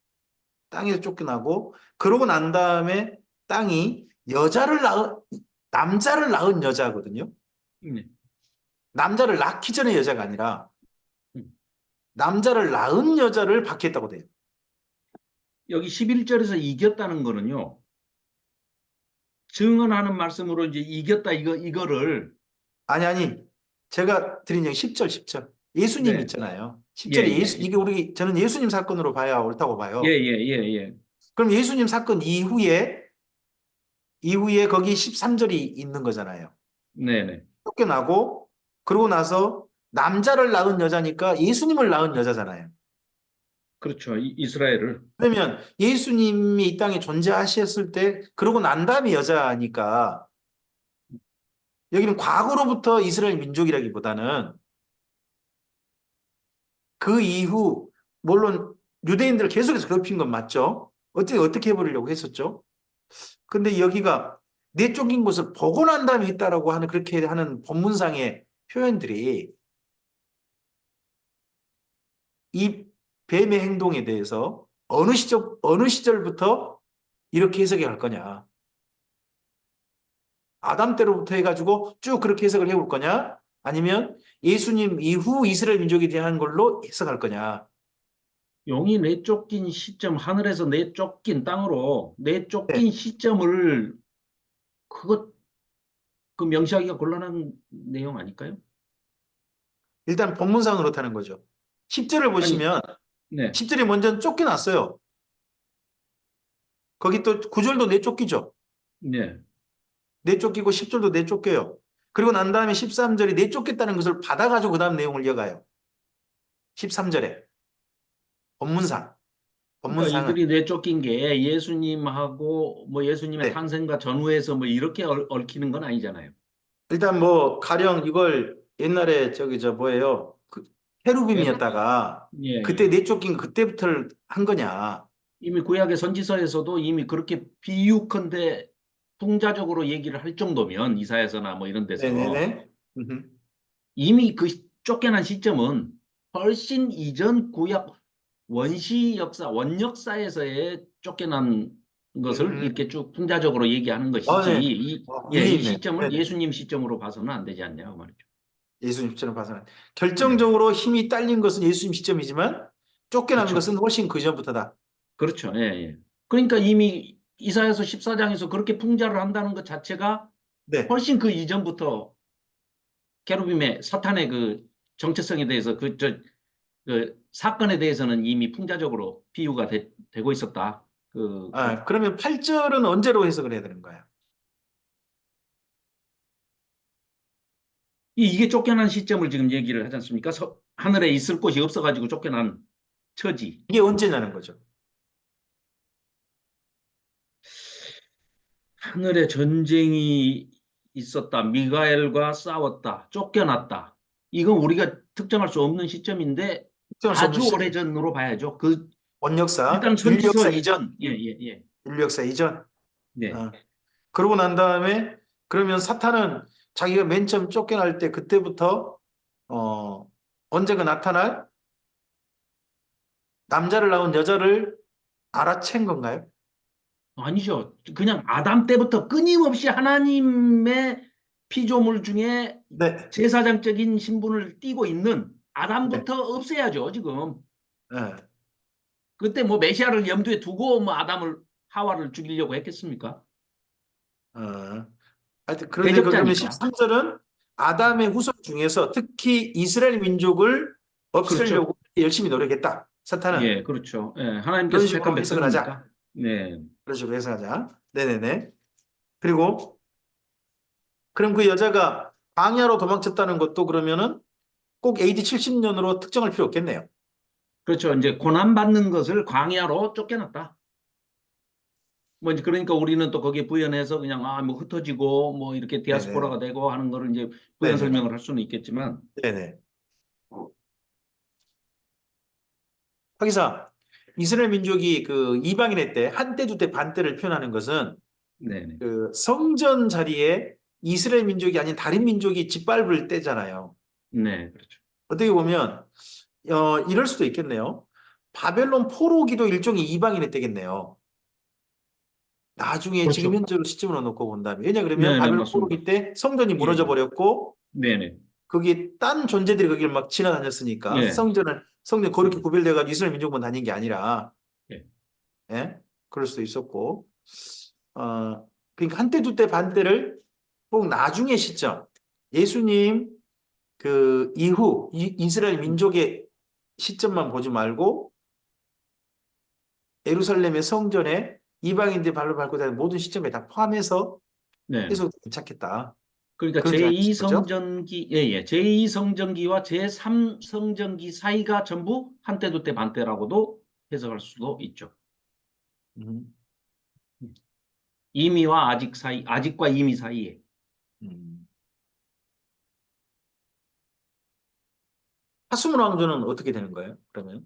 땅에서 쫓겨나고 그러고 난 다음에 땅이 남자를 낳은 여자거든요. 네. 남자를 낳기 전에 여자가 아니라 음. 남자를 낳은 여자를 박해했다고 돼요. 여기 11절에서 이겼다는 거는요. 증언하는 말씀으로 이제 이겼다 이거를 아니. 제가 드린 얘기 10절, 10절. 예수님 네, 있잖아요. 예, 10절에 예, 저는 예수님 사건으로 봐야 옳다고 예, 봐요. 예, 예, 예. 그럼 예수님 사건 이후에 거기 13절이 있는 거잖아요. 네, 네. 쫓겨나고 그러고 나서 남자를 낳은 여자니까 예수님을 낳은 여자잖아요. 그렇죠. 이스라엘을. 그러면 예수님이 이 땅에 존재하셨을 때 그러고 난 다음에 여자니까 여기는 과거로부터 이스라엘 민족이라기보다는 그 이후 물론 유대인들을 계속해서 괴롭힌 건 맞죠. 어떻게 해버리려고 했었죠. 근데 여기가 내쫓긴 것을 보고 난 다음에 했다라고 하는 그렇게 하는 본문상의 표현들이 이 뱀의 행동에 대해서 어느 시절부터 이렇게 해석해 갈 거냐. 아담 때로부터 해가지고 쭉 그렇게 해석을 해올 거냐. 아니면 예수님 이후 이스라엘 민족에 대한 걸로 해석할 거냐. 용이 내쫓긴 시점, 하늘에서 내쫓긴 땅으로 네. 내쫓긴 시점을 그것 그 명시하기가 곤란한 내용 아닐까요? 일단 본문상으로 그렇다는 거죠. 10절을 아니, 보시면 네, 10절이 먼저 쫓겨났어요. 거기 또 9절도 내쫓기죠. 네. 내쫓기고 10절도 내쫓겨요. 그리고 난 다음에 13절이 내쫓겠다는 것을 받아가지고 그 다음 내용을 이어가요. 13절에 본문상. 그러니까 본문상은 이들이 내쫓긴 게 예수님하고 뭐 예수님의 네. 탄생과 전후에서 뭐 이렇게 얽히는 건 아니잖아요. 일단 뭐 가령 이걸 옛날에 뭐예요? 그 예, 헤루빔이었다가 예, 그때 예. 내쫓긴 거 그때부터 한 거냐? 이미 구약의 선지서에서도 이미 그렇게 비유컨대 풍자적으로 얘기를 할 정도면 이사야서나 뭐 이런 데서 네네네. 음흠. 이미 그 쫓겨난 시점은 훨씬 이전 구약 원시 역사, 원역사에서의 쫓겨난 것을 음. 이렇게 쭉 풍자적으로 얘기하는 것이지, 네. 이 있네. 시점을 네네. 예수님 시점으로 봐서는 안 되지 않냐고 말이죠. 예수님 시점을 봐서는 네. 결정적으로 힘이 딸린 것은 예수님 시점이지만 쫓겨난 그렇죠. 것은 훨씬 그 전부터다. 그렇죠. 예, 예. 그러니까 이미 이사야서 14장에서 그렇게 풍자를 한다는 것 자체가 네. 훨씬 그 이전부터 케루빔의 사탄의 그 정체성에 대해서 그 사건에 대해서는 이미 풍자적으로 비유가 되고 있었다. 그러면 8절은 언제로 해석을 해야 되는 거예요? 이게 쫓겨난 시점을 지금 얘기를 하지 않습니까? 하늘에 있을 곳이 없어가지고 쫓겨난 처지. 이게 언제냐는 거죠. 하늘에 전쟁이 있었다. 미가엘과 싸웠다. 쫓겨났다. 이건 우리가 특정할 수 없는 시점인데 특정할 수 없는 아주 시점. 오래전으로 봐야죠. 원역사, 일단 인류 선지서 역사 이전. 이전. 예, 예, 예. 인류 역사 이전. 네. 어. 그러고 난 다음에 그러면 사탄은 자기가 맨 처음 쫓겨날 때 그때부터 언제가 나타날 남자를 낳은 여자를 알아챈 건가요? 아니죠. 그냥 아담 때부터 끊임없이 하나님의 피조물 중에 네. 제사장적인 신분을 띠고 있는 네. 아담부터 없애야죠, 지금. 네. 그때 뭐 메시아를 염두에 두고 뭐 하와를 죽이려고 했겠습니까? 하여튼 그런데 그러면 대적자니까. 13절은 아담의 후손 중에서 특히 이스라엘 민족을 없애려고 열심히 노력했다. 사탄은 예, 그렇죠. 예, 그런 하나님께서 식으로 택한 해석을 하자. 백성이니까. 네. 그런 식으로 해석하자. 네네네. 그리고 그럼 그 여자가 광야로 도망쳤다는 것도 그러면은 꼭 AD 70년으로 특정할 필요 없겠네요. 그렇죠. 이제 고난받는 것을 광야로 쫓겨났다. 뭐 이제 그러니까 우리는 또 거기에 부연해서 그냥 뭐 흩어지고 뭐 이렇게 디아스포라가 되고 하는 거를 이제 부연 네네. 설명을 할 수는 있겠지만. 네네. 하기사 이스라엘 민족이 그 이방인의 때 한때 두때 반때를 표현하는 것은 네네. 그 성전 자리에 이스라엘 민족이 아닌 다른 민족이 짓밟을 때잖아요. 네, 그렇죠. 어떻게 보면 이럴 수도 있겠네요. 바벨론 포로기도 일종의 이방인의 때겠네요. 나중에 지금 그렇죠. 현재로 시점으로 놓고 본다면. 왜냐 그러면 네네, 바벨론 맞습니다. 포로기 때 성전이 예, 무너져 예. 버렸고 네네. 거기 딴 존재들이 거기를 막 지나다녔으니까 예. 성전 거룩히 구별돼가지고 이스라엘 민족만 다닌 게 아니라 예. 예? 그럴 수도 있었고 그러니까 한때 두때 반때를 꼭 나중에 시점 예수님 그 이후 이스라엘 민족의 시점만 보지 말고 예루살렘의 성전에 이방인들 발로 밟고 다니는 모든 시점에 다 포함해서 네. 해서 괜찮겠다. 그러니까 그런 줄 아시죠? 제2성전기, 예. 제2성전기와 제3성전기 사이가 전부 한때 두때 반때라고도 해석할 수도 있죠. 음, 이미와 아직 사이, 아직과 이미 사이에. 음. 하수문 왕조는 어떻게 되는 거예요? 그러면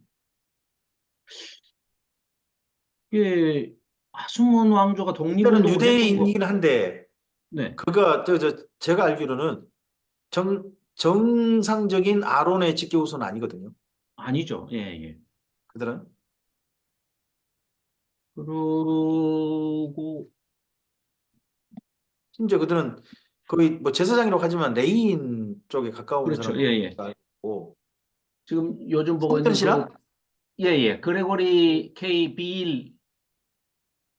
예, 하수문 왕조가 일단은 독립운동을 했던 거. 유대인이긴 한데 네. 그가 제가 알기로는 정상적인 아론의 직계 후손은 아니거든요. 아니죠. 예, 예. 그들은 그리고, 심지어 그들은 거의 뭐 제사장이라고 하지만 레이인 쪽에 가까운 그렇죠. 사람으로 예, 예. 알고 지금 요즘 보고 있는 성전신학? 예, 예. 그레고리 K. 빌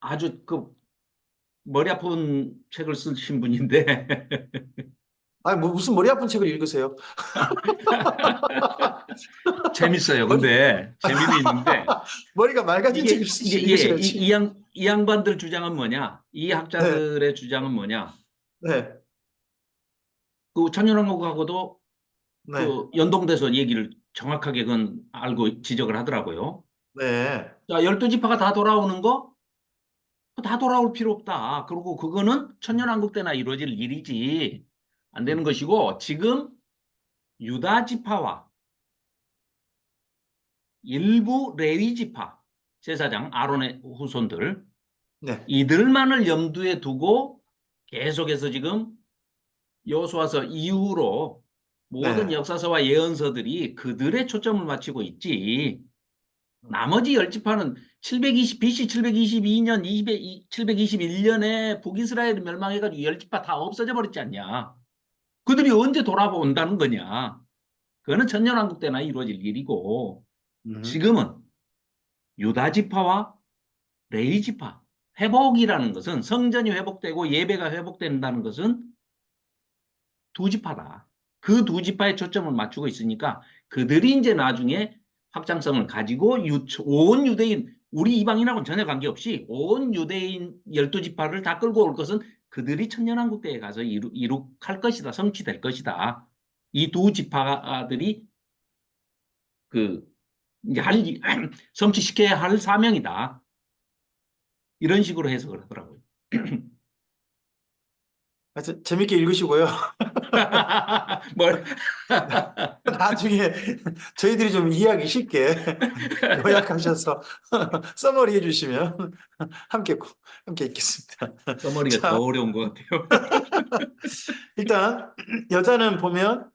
아주 그 머리 아픈 책을 쓰신 분인데. 아니 뭐 무슨 머리 아픈 책을 읽으세요? 재밌어요. 근데 재미는 있는데 머리가 맑아진 이게 책을 예, 읽으셔야지. 이 양반들 주장은 뭐냐? 이 학자들의 주장은 뭐냐? 네, 그 천연왕국하고도 네, 그 연동돼서 얘기를 정확하게 그건 알고 지적을 하더라고요. 네. 자, 12지파가 다 돌아오는 거? 다 돌아올 필요 없다. 그리고 그거는 천년왕국 때나 이루어질 일이지 안 되는 것이고 지금 유다 지파와 일부 레위 지파 제사장 아론의 후손들 네. 이들만을 염두에 두고 계속해서 지금 여호수아서 이후로 모든 네. 역사서와 예언서들이 그들의 초점을 맞추고 있지. 나머지 10지파는 720 BC 722년 721년에 북이스라엘이 멸망해가지고 10지파 다 없어져 버렸지 않냐. 그들이 언제 돌아온다는 거냐. 그거는 천년왕국 때나 이루어질 일이고 지금은 유다지파와 레위지파 회복이라는 것은 성전이 회복되고 예배가 회복된다는 것은 두 지파다. 그 두 지파에 초점을 맞추고 있으니까 그들이 이제 나중에 확장성을 가지고 온 유대인 우리 이방인하고는 전혀 관계없이 온 유대인 12지파를 다 끌고 올 것은 그들이 천년왕국 때에 가서 이룩할 것이다. 성취될 것이다. 이 두 지파들이 그 이제 성취시켜야 할 사명이다. 이런 식으로 해석을 하더라고요. 하여튼 재밌게 읽으시고요. 뭘? 나중에 저희들이 좀 이해하기 쉽게 요약하셔서 써머리 해주시면 함께 읽겠습니다. 써머리가 자, 더 어려운 것 같아요. 일단 여자는 보면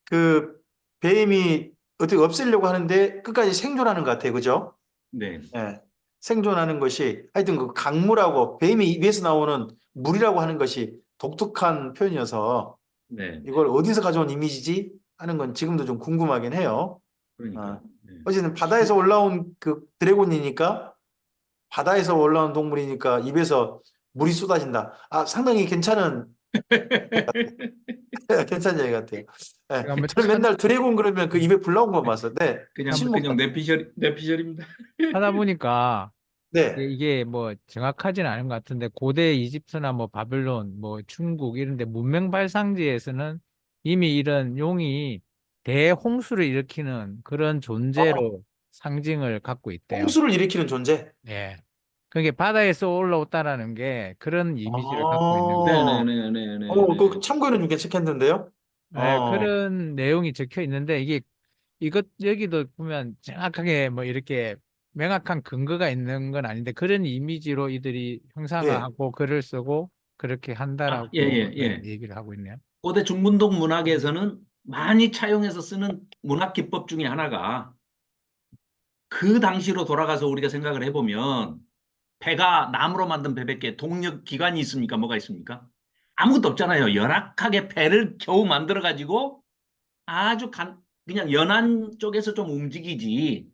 그 뱀이 어떻게 없애려고 하는데 끝까지 생존하는 것 같아요. 그죠? 네. 예. 생존하는 것이 하여튼 그 강물하고 뱀이 입에서 나오는 물이라고 하는 것이 독특한 표현이어서 네. 이걸 어디서 가져온 이미지지 하는 건 지금도 좀 궁금하긴 해요. 그러니까. 네. 어쨌든 바다에서 올라온 그 드래곤이니까 바다에서 올라온 동물이니까 입에서 물이 쏟아진다. 상당히 괜찮은 괜찮은 얘기 같아요. 예, 제가 한번 저는 맨날 드래곤 그러면 그 입에 불 나온 것만 봤어요. 네, 그냥 신목사. 내피셜입니다. 찾아보니까 네, 이게 뭐 정확하진 않은 것 같은데 고대 이집트나 뭐 바빌론, 뭐 중국 이런 데 문명 발상지에서는 이미 이런 용이 대홍수를 일으키는 그런 존재로 상징을 갖고 있대요. 홍수를 일으키는 존재. 예. 그게 바다에서 올라왔다라는 게 그런 이미지를 갖고 있는 거예요. 그 참고는 좀 괜찮겠는데요? 예, 그런 내용이 적혀 있는데 이것 여기도 보면 정확하게 뭐 이렇게 명확한 근거가 있는 건 아닌데 그런 이미지로 이들이 예. 형상화하고 글을 쓰고 그렇게 아, 한다라고 예. 얘기를 하고 있네요. 고대 중문동 문학에서는 많이 차용해서 쓰는 문학 기법 중에 하나가 그 당시로 돌아가서 우리가 생각을 해보면 배가 나무로 만든 배밖에 동력 기관이 있습니까? 뭐가 있습니까? 아무것도 없잖아요. 열악하게 배를 겨우 만들어 가지고 아주 그냥 연안 쪽에서 좀 움직이지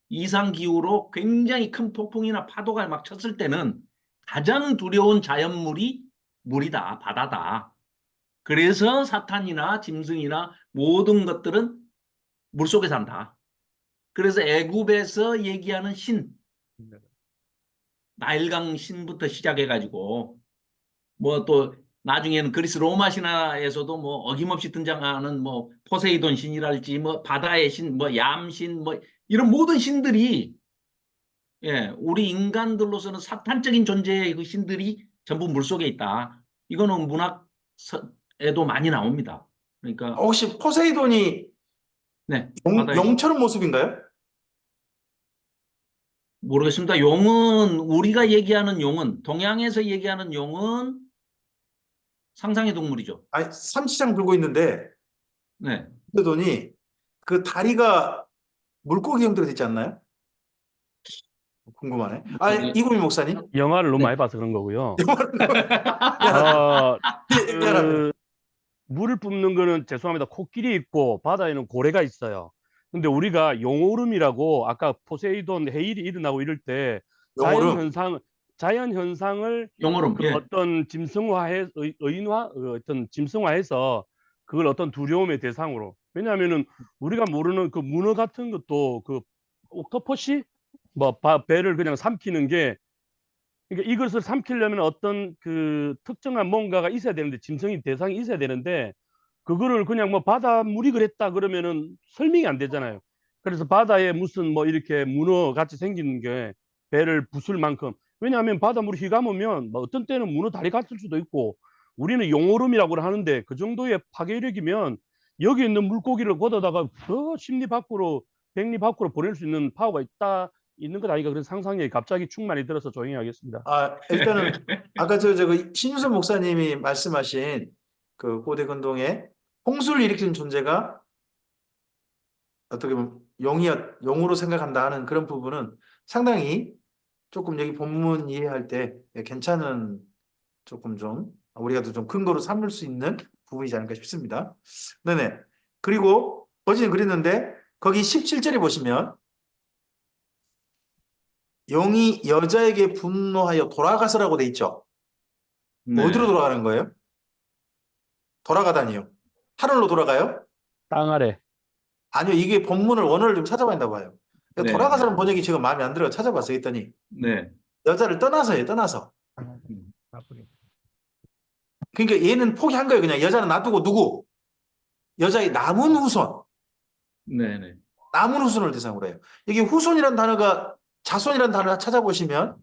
이상 기후로 굉장히 큰 폭풍이나 파도가 막 쳤을 때는 가장 두려운 자연물이 물이다, 바다다. 그래서 사탄이나 짐승이나 모든 것들은 물속에 산다. 그래서 애굽에서 얘기하는 신, 나일강 신부터 시작해가지고 뭐 또 나중에는 그리스 로마 신화에서도 뭐 어김없이 등장하는 뭐 포세이돈 신이랄지 뭐 바다의 신, 뭐 얌신 뭐 이런 모든 신들이 우리 인간들로서는 사탄적인 존재의 그 신들이 전부 물속에 있다. 이거는 문학에도 많이 나옵니다. 그러니까 혹시 포세이돈이 바다의 신. 용처럼 모습인가요? 모르겠습니다. 용은 우리가 얘기하는 용은 동양에서 얘기하는 용은 상상의 동물이죠. 아니, 삼치장 들고 있는데 네. 포세이돈이 그 다리가 물고기 형태로 되지 않나요? 궁금하네. 이구민 목사님? 영화를 너무 네. 많이 봐서 그런 거고요. 미안합니다. 어, 미안합니다. 그 물을 뿜는 거는 죄송합니다. 코끼리 있고 바다에는 고래가 있어요. 근데 우리가 용오름이라고 아까 포세이돈 해일이 일어나고 이럴 때 용오름. 자연 현상을 용어름. 그 어떤 짐승화해 의인화 어떤 짐승화해서 그걸 어떤 두려움의 대상으로. 왜냐하면은 우리가 모르는 그 문어 같은 것도 그 옥토퍼시 뭐 배를 그냥 삼키는 게, 그러니까 이것을 삼키려면 어떤 그 특정한 뭔가가 있어야 되는데, 짐승이 대상이 있어야 되는데 그거를 그냥 뭐 바닷물이 그랬다 그러면은 설명이 안 되잖아요. 그래서 바다에 무슨 뭐 이렇게 문어 같이 생긴 게 배를 부술 만큼, 왜냐하면 바닷물이 휘감으면 뭐 어떤 때는 문어 다리 같을 수도 있고, 우리는 용오름이라고 하는데 그 정도의 파괴력이면 여기 있는 물고기를 걷어다가 저 십리 밖으로 백리 밖으로 보낼 수 있는 파워가 있는 것 아닌가, 그런 상상력이 갑자기 충만이 들어서 조용히 하겠습니다. 일단은 아까 그 신유선 목사님이 말씀하신 그 고대 근동에 홍수를 일으키는 존재가 어떻게 보면 용으로 생각한다 하는 그런 부분은 상당히 조금 여기 본문 이해할 때 괜찮은, 조금 좀 우리가 좀 근거로 삼을 수 있는 부분이지 않을까 싶습니다. 네네. 그리고 어제는 그랬는데 거기 17절에 보시면 용이 여자에게 분노하여 돌아가서라고 돼 있죠. 네. 어디로 돌아가는 거예요? 돌아가다니요. 하늘로 돌아가요? 땅 아래. 아니요. 이게 본문을 원어를 좀 찾아봐야 한다고 봐요. 네, 돌아가서는 네. 번역이 지금 마음에 안 들어요. 찾아봤어요. 했더니 네. 여자를 떠나서예요. 떠나서. 음. 그러니까 얘는 포기한 거예요. 그냥 여자는 놔두고 누구? 여자의 남은 후손. 네. 남은 후손을 대상으로 해요. 여기 후손이라는 단어가, 자손이라는 단어 찾아보시면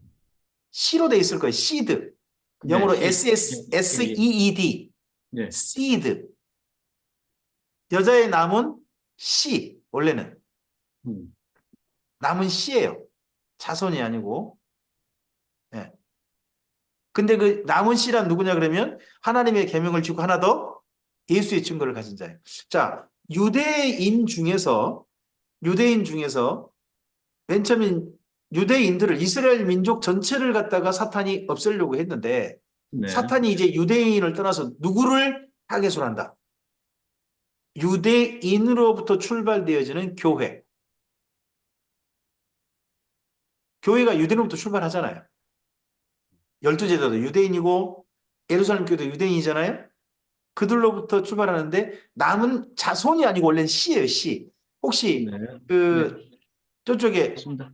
C로 돼 있을 거예요. seed. 영어로 네, SSSEED. 네. seed. 여자의 남은 씨. 원래는 음. 남은 씨예요. 자손이 아니고. 예. 근데 그 남은 씨란 누구냐 그러면 하나님의 계명을 지고 하나 더 예수의 증거를 가진 자예요. 자, 유대인 중에서 맨 처음에 유대인들을, 이스라엘 민족 전체를 갖다가 사탄이 없애려고 했는데 네. 사탄이 이제 유대인을 떠나서 누구를 타겟으로 한다? 유대인으로부터 출발되어지는 교회. 교회가 유대인으로부터 출발하잖아요. 12제자도 유대인이고 예루살렘 교도 유대인이잖아요. 그들로부터 출발하는데 남은 자손이 아니고 원래는 씨예요, 씨. 혹시 네. 그 저쪽에 맞습니다.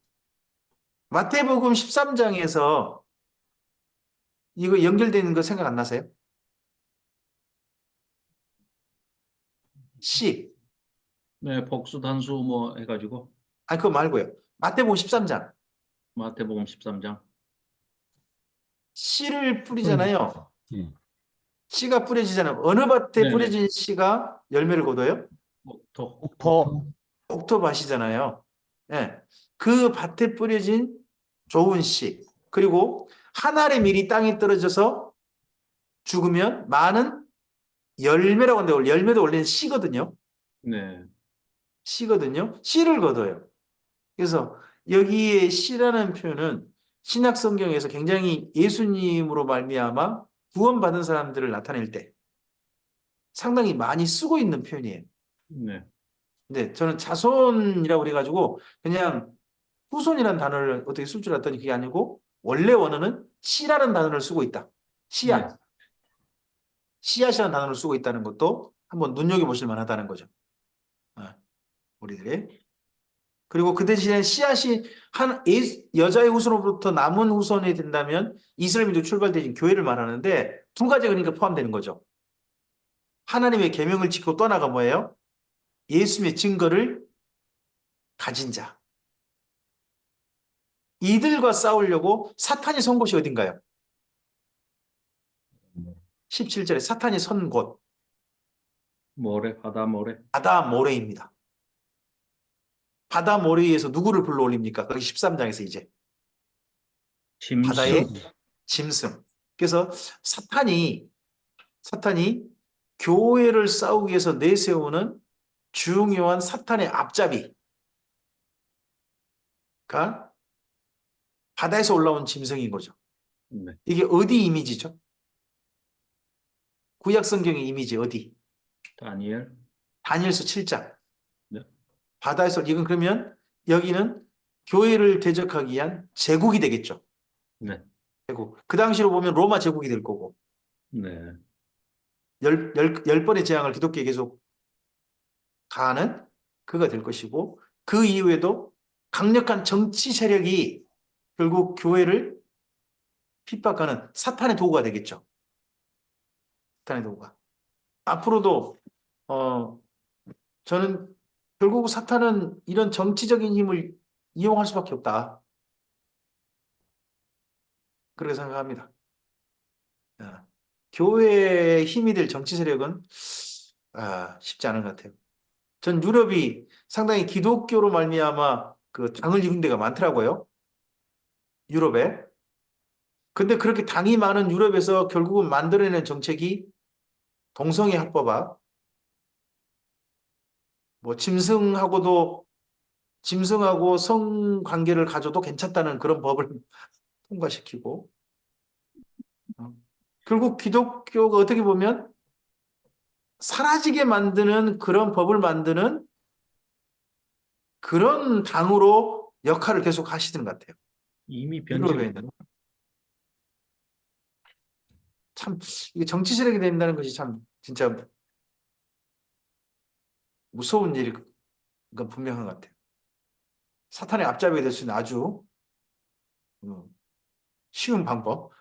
마태복음 13장에서 이거 연결되는 거 생각 안 나세요? 씨. 네, 복수 단수 뭐 해가지고 아니 그거 말고요. 마태복음 13장. 마태복음 13장. 씨를 뿌리잖아요. 예. 씨가 뿌려지잖아요. 어느 밭에 네네. 뿌려진 씨가 열매를 거둬요? 옥토. 옥토. 옥토밭이잖아요. 예. 그 밭에 뿌려진 좋은 씨. 그리고 한 알의 밀이 땅에 떨어져서 죽으면 많은 열매라고 하는데 열매도 원래는 씨거든요. 네. 씨거든요. 씨를 거둬요. 그래서 여기에 씨라는 표현은 신약 성경에서 굉장히 예수님으로 말미암아 구원받은 사람들을 나타낼 때 상당히 많이 쓰고 있는 표현이에요. 네. 근데 저는 자손이라고 그래가지고 그냥 후손이라는 단어를 어떻게 쓸 줄 알았더니 그게 아니고 원래 원어는 씨라는 단어를 쓰고 있다. 씨앗. 네. 씨앗이라는 단어를 쓰고 있다는 것도 한번 눈여겨보실 만하다는 거죠. 우리들이. 그리고 그 대신에 씨앗이 여자의 후손으로부터 남은 후손이 된다면 이스라엘도 출발되신 교회를 말하는데 두 가지가 그러니까 포함되는 거죠. 하나님의 계명을 지키고 떠나가 뭐예요? 예수님의 증거를 가진 자. 이들과 싸우려고 사탄이 선 곳이 어딘가요? 17절에 사탄이 선 곳, 모래, 바다 모래. 바다 모래입니다. 바다 모래 위에서 누구를 불러올립니까? 거기 13장에서 이제 짐승. 바다의 짐승. 그래서 사탄이 교회를 싸우기 위해서 내세우는 중요한 사탄의 앞잡이가 바다에서 올라온 짐승인 거죠. 네. 이게 어디 이미지죠? 구약 성경의 이미지 어디? 다니엘. 다니엘서 7장. 네. 바다에서 이건 그러면 여기는 교회를 대적하기 위한 제국이 되겠죠. 네. 제국. 그 당시로 보면 로마 제국이 될 거고 네. 열 번의 재앙을 기독교에 계속 가하는 그가 될 것이고 그 이후에도 강력한 정치 세력이 결국 교회를 핍박하는 사탄의 도구가 되겠죠. 사탄의 도구가. 앞으로도 저는 결국 사탄은 이런 정치적인 힘을 이용할 수밖에 없다. 그렇게 생각합니다. 교회의 힘이 될 정치 세력은 쉽지 않은 것 같아요. 전 유럽이 상당히 기독교로 말미암아 그 당을 이룬 데가 많더라고요. 유럽에. 근데 그렇게 당이 많은 유럽에서 결국은 만들어내는 정책이 동성애 합법화, 뭐 짐승하고 성관계를 가져도 괜찮다는 그런 법을 통과시키고 결국 기독교가 어떻게 보면 사라지게 만드는 그런 법을 만드는 그런 당으로 역할을 계속 하시는 것 같아요. 이미 유럽에 변질이. 있는. 참 이게 정치 세력이 된다는 것이 참 진짜 무서운 일이 건 분명한 것 같아요. 사탄의 앞잡이가 될 수 있는 아주 쉬운 방법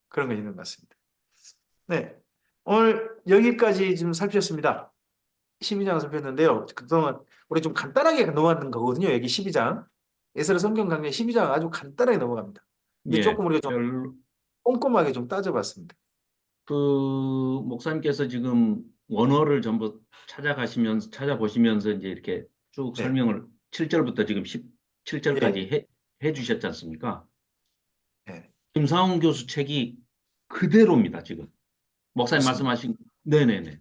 그런 거 있는 것 같습니다. 네, 오늘 여기까지 좀 살폈습니다. 12장 살폈는데요. 그동안 우리 좀 간단하게 넘어가는 거거든요. 여기 12장. 에스라 성경 강의 12장 아주 간단하게 넘어갑니다. 이게 예. 조금 우리가 좀 꼼꼼하게 좀 따져봤습니다. 그 목사님께서 지금 원어를 전부 찾아보시면서 이제 이렇게 쭉 네. 설명을 7절부터 지금 17절까지 해 주셨지 않습니까? 네. 김상훈 교수 책이 그대로입니다, 지금. 목사님 그렇습니다. 말씀하신, 네네네.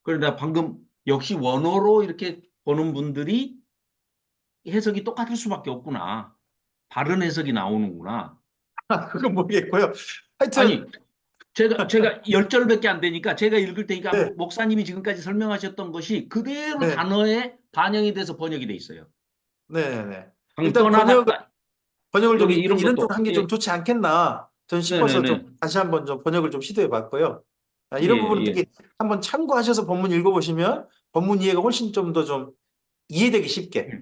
그러다 방금 역시 원어로 이렇게 보는 분들이 해석이 똑같을 수밖에 없구나. 다른 해석이 나오는구나. 그건 모르겠고요. 하여튼 아니, 제가 10절밖에 안 되니까 제가 읽을 테니까 네. 목사님이 지금까지 설명하셨던 것이 그대로 네. 단어에 반영이 돼서 번역이 돼 있어요. 네네네. 방 일단 떠나갔다. 번역을 좀 여기 이런 이런 것도, 쪽으로 한 게 예. 좀 좋지 않겠나. 전 싶어서 좀 네네네. 다시 한번 좀 번역을 좀 시도해 봤고요. 예, 이런 부분은 예. 특히 한번 참고하셔서 본문 읽어보시면 본문 이해가 훨씬 좀 더 좀 이해되기 쉽게. 예.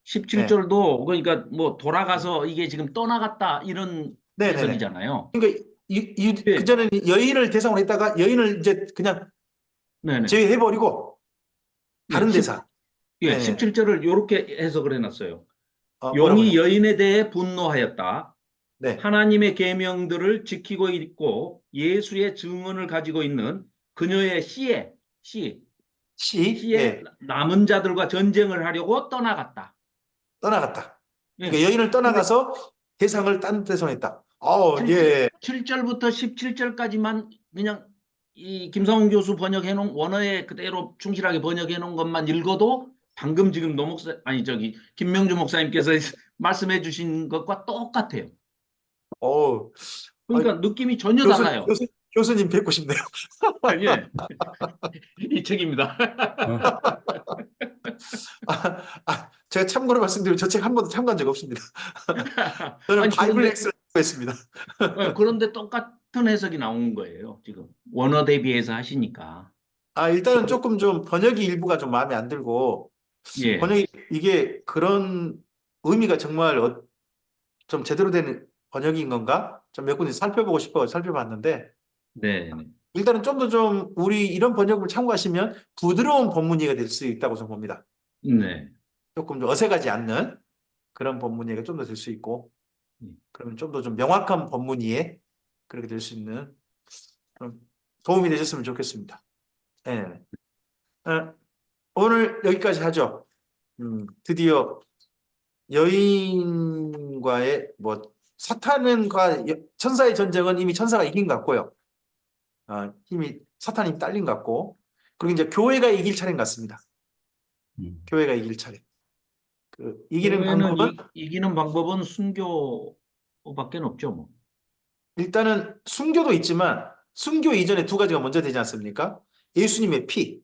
17절도 그러니까 뭐 돌아가서 이게 지금 떠나갔다 이런 네네네. 해석이잖아요. 그러니까 예, 그전에는 여인을 대상으로 했다가 여인을 이제 그냥 네네. 제외해버리고 예, 다른 대상. 예, 네네네. 17절을 이렇게 해석을 해놨어요. 뭐라고요? 용이 여인에 대해 분노하였다. 네. 하나님의 계명들을 지키고 있고 예수의 증언을 가지고 있는 그녀의 시에 예. 남은 자들과 전쟁을 하려고 떠나갔다. 떠나갔다. 예. 그러니까 여인을 근데 떠나가서 대상을 딴 대상에 했다. 7, 예. 7절부터 17절까지만 그냥 이 김성훈 교수 번역해 놓은 원어에 그대로 충실하게 번역해 놓은 것만 읽어도 방금 지금 노 목사 아니 저기 김명주 목사님께서 말씀해 주신 것과 똑같아요. 어, 아, 그러니까 느낌이 전혀 교수, 달라요. 교수, 교수님 뵙고 싶네요. 예. 이 책입니다. 어, 제가 참고로 말씀드리면 저 책 한 번도 참고한 적 없습니다. 저는 아니 바이블 그런데 엑스를 했습니다. 그런데 똑같은 해석이 나온 거예요. 지금 원어 대비해서 하시니까. 일단은 조금 좀 번역이 일부가 좀 마음에 안 들고, 예. 번역이 이게 그런 의미가 정말 좀 제대로 된 번역인 건가? 좀 몇 군데 살펴보고 싶어 살펴봤는데, 네. 네. 일단은 좀 더 좀 우리 이런 번역을 참고하시면 부드러운 본문이가 될 수 있다고 저는 봅니다. 네. 조금 좀 어색하지 않는 그런 본문이가 좀 더 될 수 있고, 음. 그러면 좀 더 좀 명확한 본문이에 그렇게 될 수 있는 그런 도움이 되셨으면 좋겠습니다. 네. 어, 오늘 여기까지 하죠. 드디어 여인과의 뭐 사탄과 천사의 전쟁은 이미 천사가 이긴 것 같고요. 힘이 사탄이 딸린 것 같고, 그리고 이제 교회가 이길 차례인 것 같습니다. 교회가 이길 차례. 그 이기는 교회는 방법은 이기는 방법은 순교밖에 없죠, 뭐. 일단은 순교도 있지만 순교 이전에 두 가지가 먼저 되지 않습니까? 예수님의 피,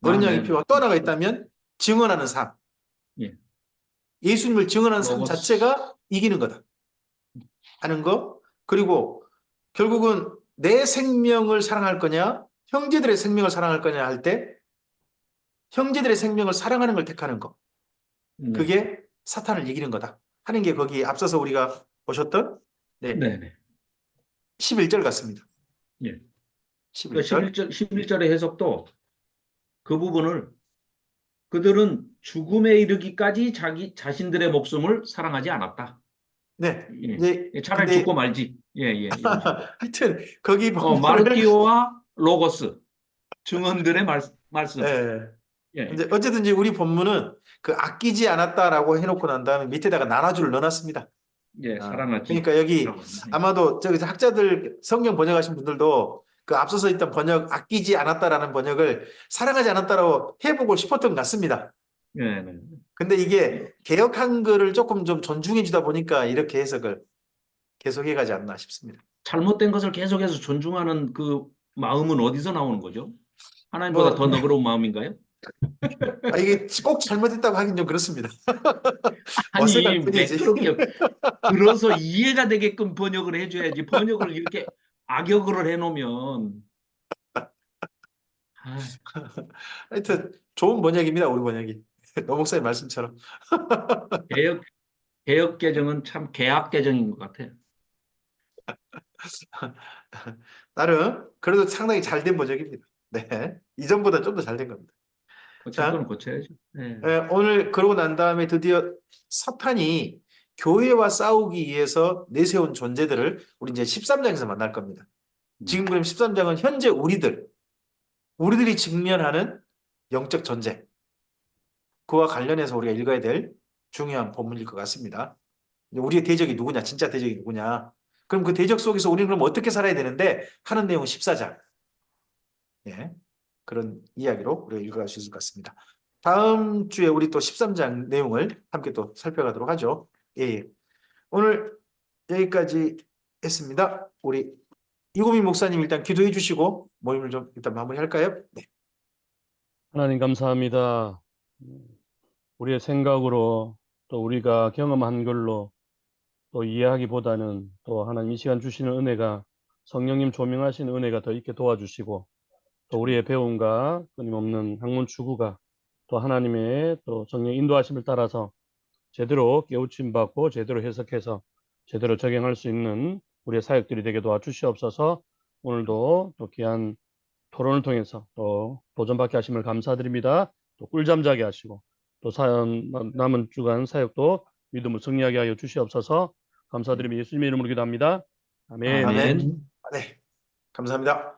어린 양의 네. 피와 또 하나가 있다면 증언하는 삶. 예. 예수님을 증언하는 삶 로고스. 자체가 이기는 거다 하는 거. 그리고 결국은 내 생명을 사랑할 거냐, 형제들의 생명을 사랑할 거냐 할 때 형제들의 생명을 사랑하는 걸 택하는 거. 네. 그게 사탄을 이기는 거다 하는 게 거기 앞서서 우리가 보셨던 네, 네. 네. 11절 같습니다. 예. 그 11절. 11절의 해석도 그 부분을 그들은 죽음에 이르기까지 자신들의 목숨을 사랑하지 않았다. 네. 예. 이제 차라리 근데 죽고 말지. 예, 예, 이런 식으로. 하여튼 거기 보면은 마르키오와 로고스 증언들의 말씀. 예. 예, 근데 어쨌든지 우리 본문은 그 아끼지 않았다라고 해놓고 난 다음에 밑에다가 나눠줄을 넣어놨습니다. 예, 사랑하지. 그러니까 여기 라고 했네. 아마도 저기 학자들 성경 번역하신 분들도 그 앞서서 있던 번역 아끼지 않았다라는 번역을 사랑하지 않았다라고 해보고 싶었던 것 같습니다. 예, 네. 근데 이게 개역 한글을 조금 좀 존중해 주다 보니까 이렇게 해석을 계속해 가지 않나 싶습니다. 잘못된 것을 계속해서 존중하는 그 마음은 어디서 나오는 거죠? 하나님보다 뭐 더 너그러운 마음인가요? 이게 꼭 잘못했다고 하긴 좀 그렇습니다. 아니, 어색할 뿐이지. 매끄럽게 들어서 이해가 되게끔 번역을 해줘야지. 번역을 이렇게 악역으로 해놓으면. 아, 하여튼 좋은 번역입니다. 우리 번역이. 노 목사님 말씀처럼. 개혁, 개혁 개정은 참 개합 개정인 것 같아요. 나름 그래도 상당히 잘 된 번역입니다. 네. 이전보다 좀 더 잘 된 겁니다. 고칠 거는 자, 고쳐야죠. 네. 오늘 그러고 난 다음에 드디어 사탄이 교회와 싸우기 위해서 내세운 존재들을 우리 이제 13장에서 만날 겁니다. 지금 그럼 13장은 현재 우리들이 직면하는 영적 전쟁. 그와 관련해서 우리가 읽어야 될 중요한 본문일 것 같습니다. 우리의 대적이 누구냐? 진짜 대적이 누구냐? 그럼 그 대적 속에서 우리는 그럼 어떻게 살아야 되는데 하는 내용은 14장. 예. 그런 이야기로 우리가 읽어갈 수 있을 것 같습니다. 다음 주에 우리 또 13장 내용을 함께 또 살펴가도록 하죠. 예. 오늘 여기까지 했습니다. 우리 이고민 목사님 일단 기도해 주시고 모임을 좀 일단 마무리할까요? 네. 하나님 감사합니다. 우리의 생각으로 또 우리가 경험한 걸로 또 이해하기보다는 또 하나님 이 시간 주시는 은혜가 성령님 조명하시는 은혜가 더 있게 도와주시고 또 우리의 배움과 끊임없는 학문 추구가 또 하나님의 또 성령 인도하심을 따라서 제대로 깨우침 받고 제대로 해석해서 제대로 적용할 수 있는 우리의 사역들이 되게 도와주시옵소서. 오늘도 또 귀한 토론을 통해서 또 도전받게 하심을 감사드립니다. 또 꿀잠 자게 하시고 또 남은 주간 사역도 믿음을 승리하게 하여 주시옵소서. 감사드리며 예수님의 이름으로 기도합니다. 아멘. 아멘. 네, 감사합니다.